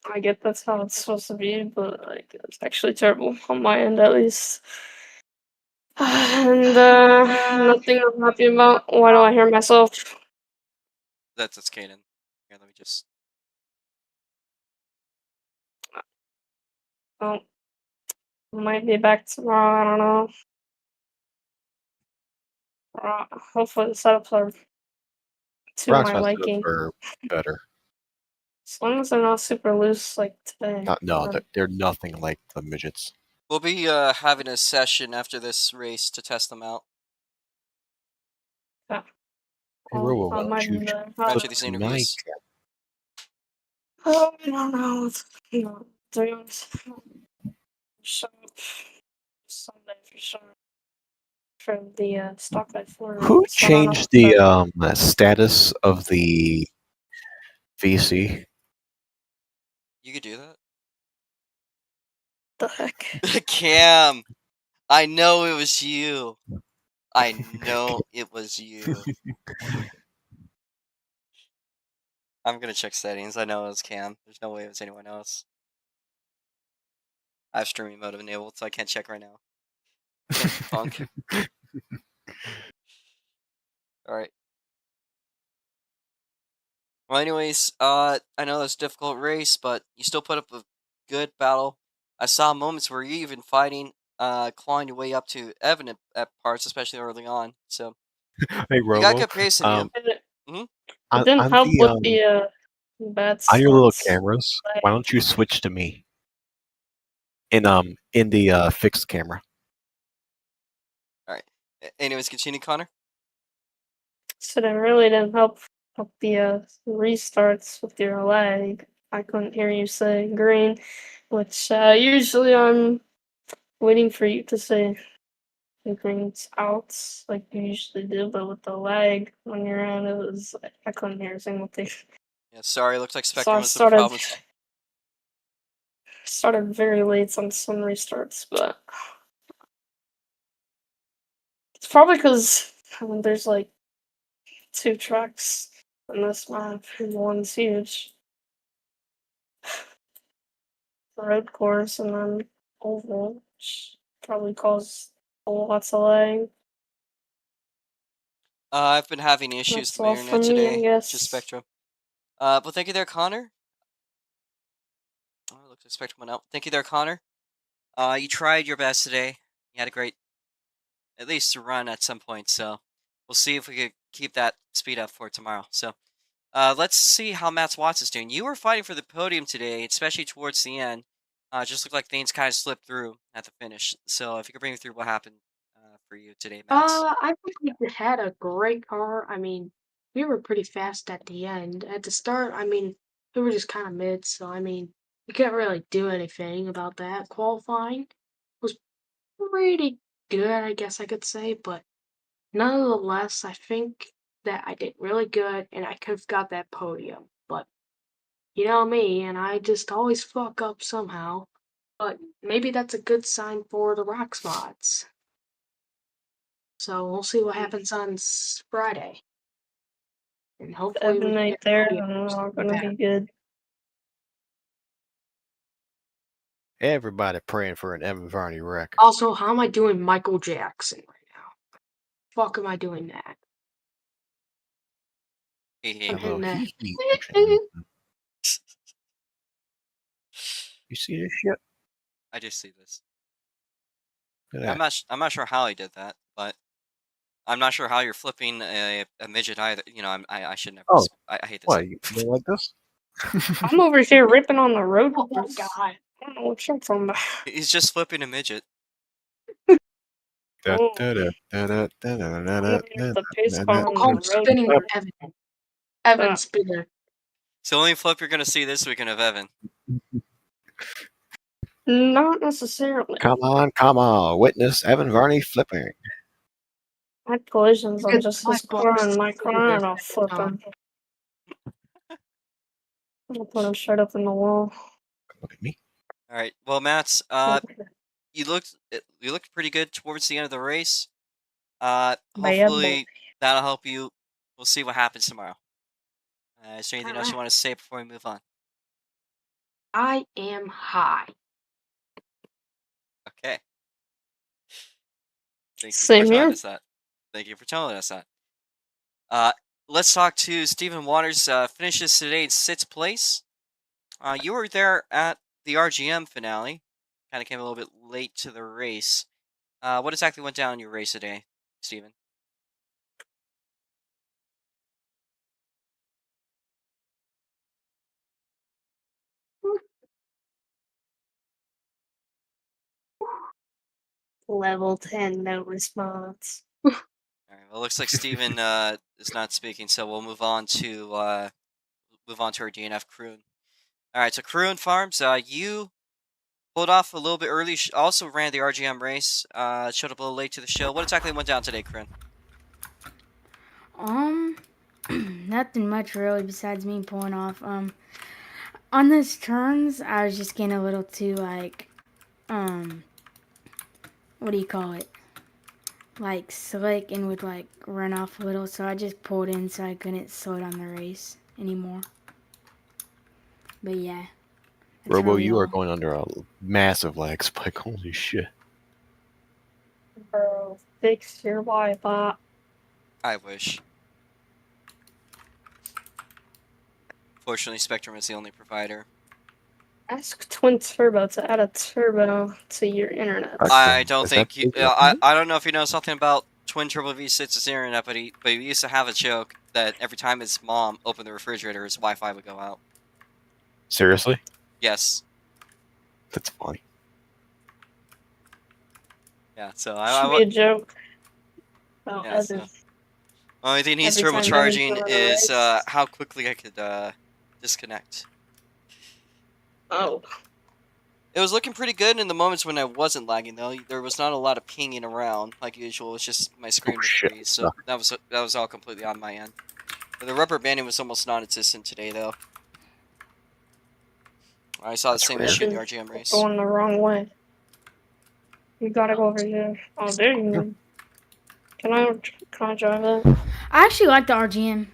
Speaker 7: I get that's how it's supposed to be, but like, it's actually terrible on my end, at least. And nothing I'm happy about. Why do I hear myself?
Speaker 1: That's Caden. Here, let me just.
Speaker 7: Oh, might be back tomorrow. I don't know. Hopefully the setups are to
Speaker 3: Rock's
Speaker 7: my liking.
Speaker 3: are better.
Speaker 7: As long as they're not super loose like today.
Speaker 3: No, they're nothing like the midgets.
Speaker 1: We'll be having a session after this race to test them out.
Speaker 7: Yeah.
Speaker 3: Hey, Robo,
Speaker 7: I
Speaker 3: why
Speaker 7: might
Speaker 3: don't you
Speaker 7: do that.
Speaker 1: After these interviews.
Speaker 7: Oh, I don't know. No, to be honest. So, Sunday for sure. For the stock light for
Speaker 3: Who changed the status of the VC?
Speaker 1: You could do that?
Speaker 7: the heck?
Speaker 1: Cam! I know it was you. I know it was you. I'm gonna check settings. I know it was Cam. There's no way it was anyone else. I have streaming mode enabled, so I can't check right now. Punk. Alright. Well, anyways, I know that's a difficult race, but you still put up a good battle. I saw moments where you even fighting, clawing your way up to Evan at parts, especially early on. So
Speaker 3: Hey,
Speaker 1: you got
Speaker 3: Robo.
Speaker 1: good pace in you.
Speaker 7: It didn't help with the bad
Speaker 3: on your little
Speaker 7: starts.
Speaker 3: cameras, why don't you switch to me? In the fixed camera.
Speaker 1: Alright. Anyways, continue, Connor.
Speaker 7: So that really didn't help the restarts with your lag. I couldn't hear you say green, which usually I'm waiting for you to say the green's out, like you usually do, but with the lag on your end, it was I couldn't hear a single thing.
Speaker 1: Yeah, sorry, looks like
Speaker 7: So
Speaker 1: Spectrum
Speaker 7: I
Speaker 1: was the problem.
Speaker 7: started very late on some restarts, but it's probably because there's like 2 tracks in this map, and one's huge. The Roadcourse and then Oval, which probably caused lots of lag.
Speaker 1: I've been having issues
Speaker 7: That's
Speaker 1: with my
Speaker 7: all for
Speaker 1: internet
Speaker 7: me, I
Speaker 1: today.
Speaker 7: guess.
Speaker 1: Just Spectrum. But thank you there, Connor. Oh, it looks like Spectrum went out. Thank you there, Connor. You tried your best today. You had a great, at least, run at some point. So we'll see if we could keep that speed up for tomorrow. So let's see how Matt Watts is doing. You were fighting for the podium today, especially towards the end. Just looked like things kind of slipped through at the finish. So if you could bring me through what happened for you today, Matt.
Speaker 8: I think we had a great car. I mean, we were pretty fast at the end. At the start, I mean, we were just kind of mid, so I mean, we couldn't really do anything about that. Qualifying was pretty good, I guess I could say, but nonetheless, I think that I did really good and I could have got that podium. But you know me, and I just always fuck up somehow. But maybe that's a good sign for the Rocks mods. So we'll see what happens on Friday. And hopefully we
Speaker 7: Evan
Speaker 8: can
Speaker 7: right
Speaker 8: get the
Speaker 7: there,
Speaker 8: podium or
Speaker 7: not
Speaker 8: something
Speaker 7: gonna
Speaker 8: better.
Speaker 7: be good.
Speaker 3: Everybody praying for an Evan Varney wreck.
Speaker 8: Also, how am I doing Michael Jackson right now? Fuck am I doing that?
Speaker 1: Hey.
Speaker 3: Hello,
Speaker 8: And,
Speaker 3: hee-hee. You see this shit?
Speaker 1: I just see this.
Speaker 3: Look at
Speaker 1: I'm
Speaker 3: that.
Speaker 1: not sure how he did that, but I'm not sure how you're flipping a midget either. You know, I should never.
Speaker 3: Oh,
Speaker 1: I hate this.
Speaker 3: What, you don't like this?
Speaker 7: I'm over here ripping on the road
Speaker 8: oh my
Speaker 7: course.
Speaker 8: god.
Speaker 7: I don't know what you're talking about.
Speaker 1: He's just flipping a midget.
Speaker 3: Da,
Speaker 7: Oh.
Speaker 3: da, da, da, da, da, da,
Speaker 7: I'm
Speaker 3: da,
Speaker 7: gonna get the pace car
Speaker 8: Oh,
Speaker 7: on
Speaker 8: called
Speaker 7: the road.
Speaker 8: spinning Evan. Evan
Speaker 7: Ah.
Speaker 8: Spinner.
Speaker 1: It's the only flip you're gonna see this weekend of Evan.
Speaker 7: Not necessarily.
Speaker 3: Come on. Witness Evan Varney flipping.
Speaker 7: I had collisions on
Speaker 8: Because
Speaker 7: just
Speaker 8: my
Speaker 7: this car and my
Speaker 8: boss
Speaker 7: car, and I'll
Speaker 8: is
Speaker 7: flip him. I'll put him straight up in the wall.
Speaker 3: Look at me.
Speaker 1: All right. Well, Mats, you looked pretty good towards the end of the race. Hopefully that'll help you. We'll see what happens tomorrow. Is there anything else you want to say before we move on?
Speaker 8: I am high.
Speaker 1: Okay. Thank you
Speaker 7: Same
Speaker 1: for telling
Speaker 7: here.
Speaker 1: us that. Thank you for telling us that. Let's talk to Stephen Waters. Finishes today in 6th place. You were there at the RGM finale. Kind of came a little bit late to the race. What exactly went down in your race today, Stephen?
Speaker 7: Level 10, no response.
Speaker 1: All right. Well, it looks like Stephen is not speaking, so we'll move on to our DNF Kroon. All right. So Kroon Farms, you pulled off a little bit early. Also ran the RGM race. Showed up a little late to the show. What exactly went down today, Kroon?
Speaker 9: Nothing much really besides me pulling off. On those turns, I was just getting a little too like, what do you call it? Like slick and would like run off a little, so I just pulled in so I couldn't slow down the race anymore. But yeah. that's
Speaker 3: Robo,
Speaker 9: really
Speaker 3: you are
Speaker 9: all.
Speaker 3: going under a massive lag spike. Holy shit.
Speaker 7: Bro, fix your Wi-Fi.
Speaker 1: I wish. Fortunately, Spectrum is the only provider.
Speaker 7: Ask Twin Turbo to add a turbo to your internet.
Speaker 1: I don't
Speaker 3: Is
Speaker 1: think
Speaker 3: that
Speaker 1: you.
Speaker 3: Bluetooth?
Speaker 1: I don't know if you know something about Twin Turbo V6's internet, but he used to have a joke that every time his mom opened the refrigerator, his Wi-Fi would go out.
Speaker 3: Seriously?
Speaker 1: Yes.
Speaker 3: That's funny.
Speaker 1: Yeah. So
Speaker 7: Should be a joke. About
Speaker 1: Yeah, so-
Speaker 7: Evan.
Speaker 1: only thing he's
Speaker 7: Every time
Speaker 1: turbocharging
Speaker 7: Evan's going
Speaker 1: is
Speaker 7: on a race.
Speaker 1: how quickly I could disconnect.
Speaker 7: Oh.
Speaker 1: It was looking pretty good in the moments when I wasn't lagging, though. There was not a lot of pinging around like usual. It's just my screen would
Speaker 3: shit,
Speaker 1: freeze, so that was all completely on my end. But the rubber banding was almost non-existent today, though. I saw the same
Speaker 3: weird.
Speaker 1: issue in the RGM race.
Speaker 7: Going the wrong way. You gotta go over here. Oh, there you go. Can I drive that?
Speaker 9: I actually like the RGM.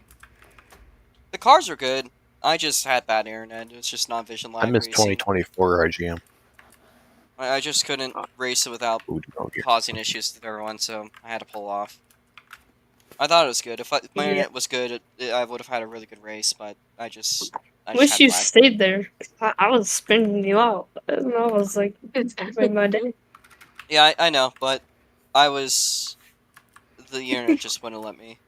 Speaker 1: The cars are good. I just had bad internet. It was just non-vision lag
Speaker 3: I missed
Speaker 1: racing.
Speaker 3: 2024 RGM.
Speaker 1: I just couldn't race it without causing issues to everyone, so I had to pull off. I thought it was good. If my internet was good, I would have had a really good race, but I just
Speaker 7: Wish
Speaker 1: had
Speaker 7: you
Speaker 1: lag.
Speaker 7: stayed there. I was spinning you out. And I was like, it's made my day.
Speaker 1: Yeah, I know, but the internet just wouldn't let me.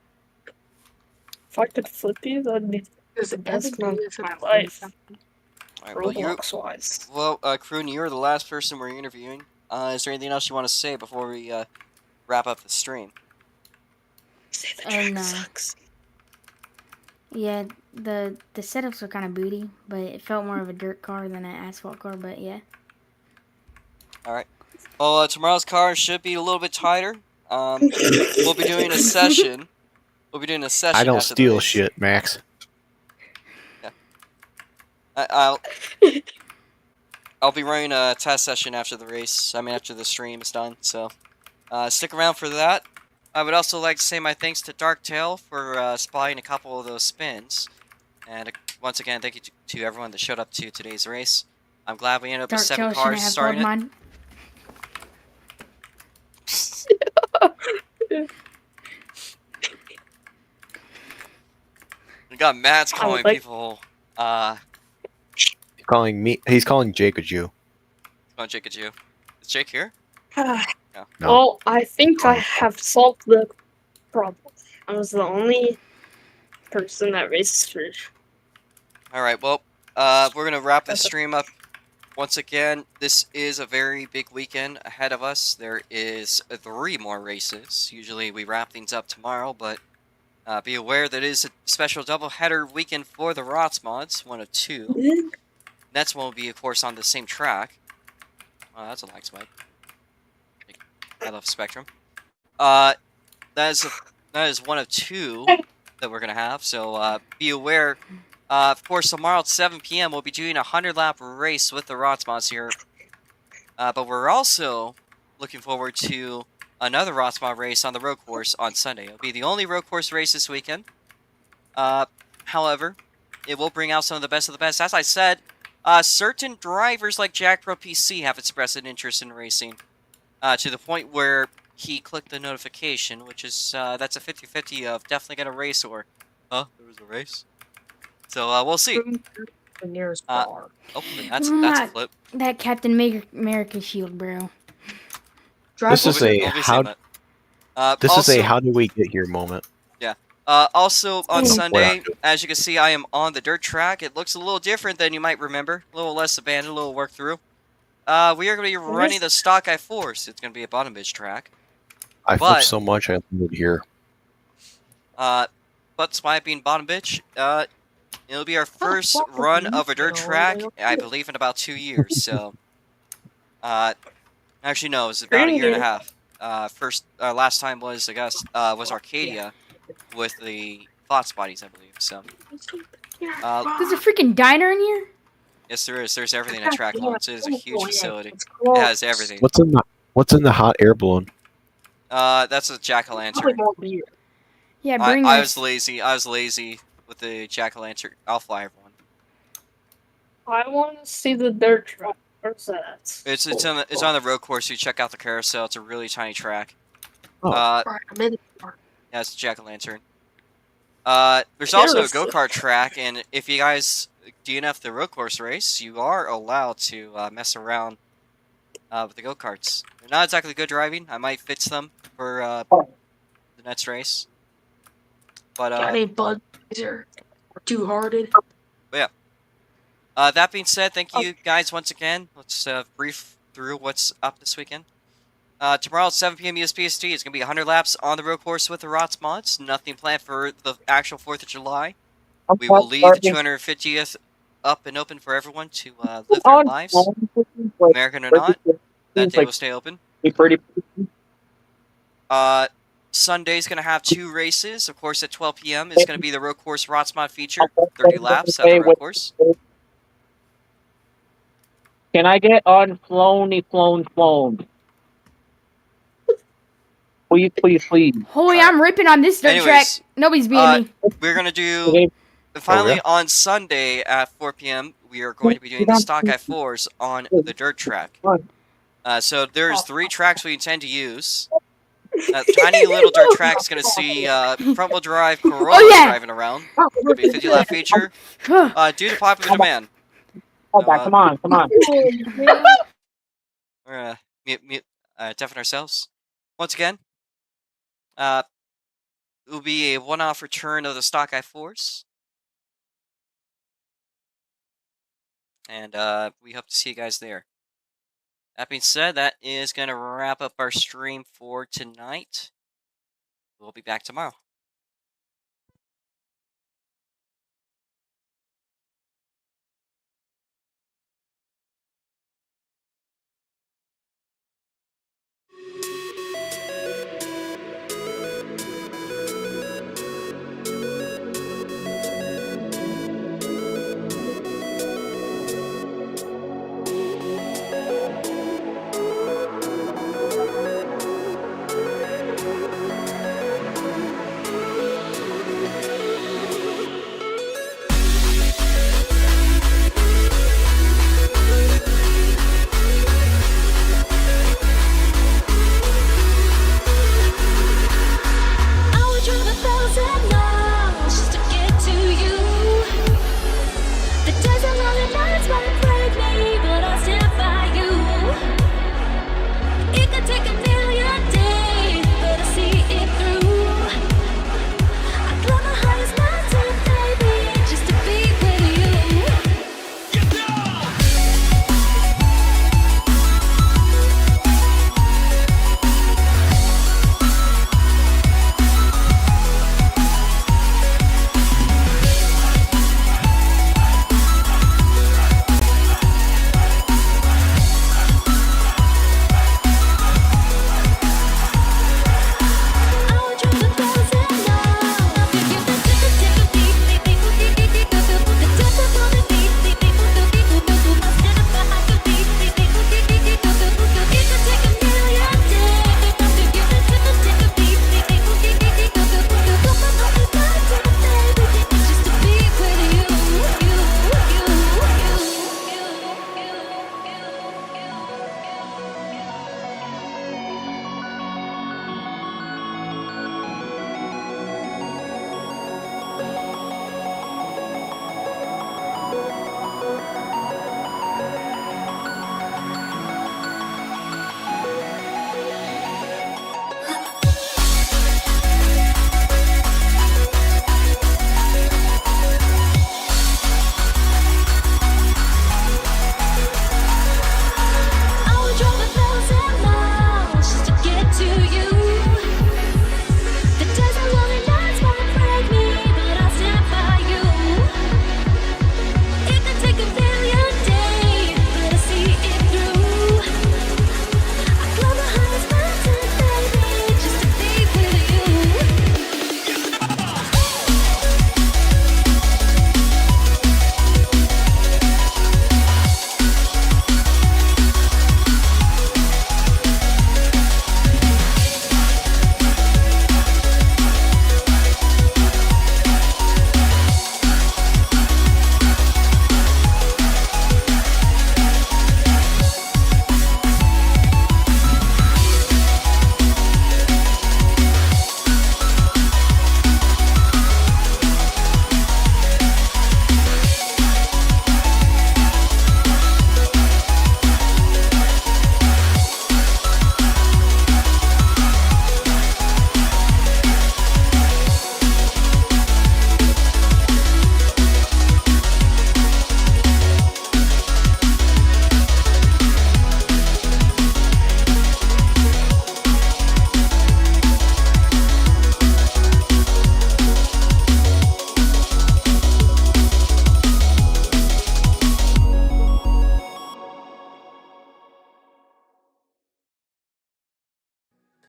Speaker 7: If I could flip you, that'd be the best month of my life.
Speaker 1: All right,
Speaker 7: Roblox-wise.
Speaker 1: Well, Kroon, you're the last person we're interviewing. Is there anything else you want to say before we wrap up the stream?
Speaker 7: Say the track sucks.
Speaker 9: Yeah, the setups were kind of booty, but it felt more of a dirt car than an asphalt car, but yeah.
Speaker 1: All right. Well, tomorrow's car should be a little bit tighter. We'll be doing a session.
Speaker 3: I don't steal shit, Max.
Speaker 1: Yeah. I'll be running a test session after the race. I mean, after the stream is done. So, stick around for that. I would also like to say my thanks to Darktail for spotting a couple of those spins. And once again, thank you to everyone that showed up to today's race. I'm glad we ended up with 7 cars starting it. We got Matt's calling people.
Speaker 3: He's calling me. He's calling Jake a Jew.
Speaker 1: Come on, Jake a Jew. Is Jake here?
Speaker 7: No.
Speaker 3: No.
Speaker 7: Well, I think I have solved the problem. I was the only person that races for.
Speaker 1: Alright, well, we're gonna wrap this stream up. Once again, this is a very big weekend ahead of us. There is 3 more races. Usually we wrap things up tomorrow, but be aware that it is a special doubleheader weekend for the Rots mods, 1 of 2. Next one will be, of course, on the same track. Oh, that's a lag spike. I love Spectrum. That is one of two that we're gonna have. So be aware. Of course, tomorrow at 7 p.m. we'll be doing a 100-lap race with the Rotsmods here. But we're also looking forward to another Rotsmod race on the road course on Sunday. It'll be the only road course race this weekend. However, it will bring out some of the best of the best. As I said, certain drivers like Jack Pro PC have expressed an interest in racing to the point where he clicked the notification, which is that's a 50-50 of definitely gonna race or there was a race. So we'll see.
Speaker 8: The nearest bar.
Speaker 1: Oh, that's a flip.
Speaker 9: That Captain America shield, bro.
Speaker 3: This is a how. This is a how do we get here moment.
Speaker 1: Yeah. Also on Sunday, as you can see, I am on the dirt track. It looks a little different than you might remember. A little less abandoned, a little work through. We are going to be running the stock I-Force. It's going to be a bottom bitch track.
Speaker 3: I flipped so much I landed here.
Speaker 1: But despite being bottom bitch, it'll be our first run of a dirt track, I believe, in about 2 years. So, actually no, it was about a year and a half. Last time was was Arcadia with the Thoughts bodies, I believe. So,
Speaker 9: there's a freaking diner in here.
Speaker 1: Yes, there is. There's everything at track launch. It is a huge facility. It has everything.
Speaker 3: What's in the hot air balloon?
Speaker 1: That's a jack-o'-lantern.
Speaker 9: Yeah,
Speaker 1: I was lazy. I was lazy with the jack-o'-lantern. I'll fly everyone.
Speaker 7: I want to see the dirt track. Where's that?
Speaker 1: It's on the road course. You check out the carousel. It's a really tiny track.
Speaker 3: Oh.
Speaker 1: Yeah, it's a jack-o'-lantern. There's also a go-kart track, and if you guys DNF the road course race, you are allowed to mess around with the go-karts. They're not exactly good driving. I might fix them for the next race. But
Speaker 8: any Budweiser or Two Hearted.
Speaker 1: But yeah. That being said, thank you guys once again. Let's brief through what's up this weekend. Tomorrow at 7 p.m. USPST, it's going to be 100 laps on the road course with the Rotsmods. Nothing planned for the actual 4th of July. We will leave the 250th up and open for everyone to live their lives. American or not, that day will stay open. Sunday's going to have 2 races. Of course, at 12 p.m. it's going to be the road course Rotsmod feature. 30 laps at the road course.
Speaker 10: Can I get on flown? Please.
Speaker 9: Holy, I'm ripping on this dirt track. Nobody's beating me.
Speaker 1: We're going to do... Finally, on Sunday at 4 p.m., we are going to be doing the stock I-4s on the dirt track. So there's 3 tracks we intend to use. Tiny little dirt track is going to see front-wheel drive Corolla driving around. It'll be a 50-lap feature due to popular demand.
Speaker 10: Come on.
Speaker 1: We're deafen ourselves. Once again, it will be a one-off return of the stock I-4s. And we hope to see you guys there. That being said, that is going to wrap up our stream for tonight. We'll be back tomorrow.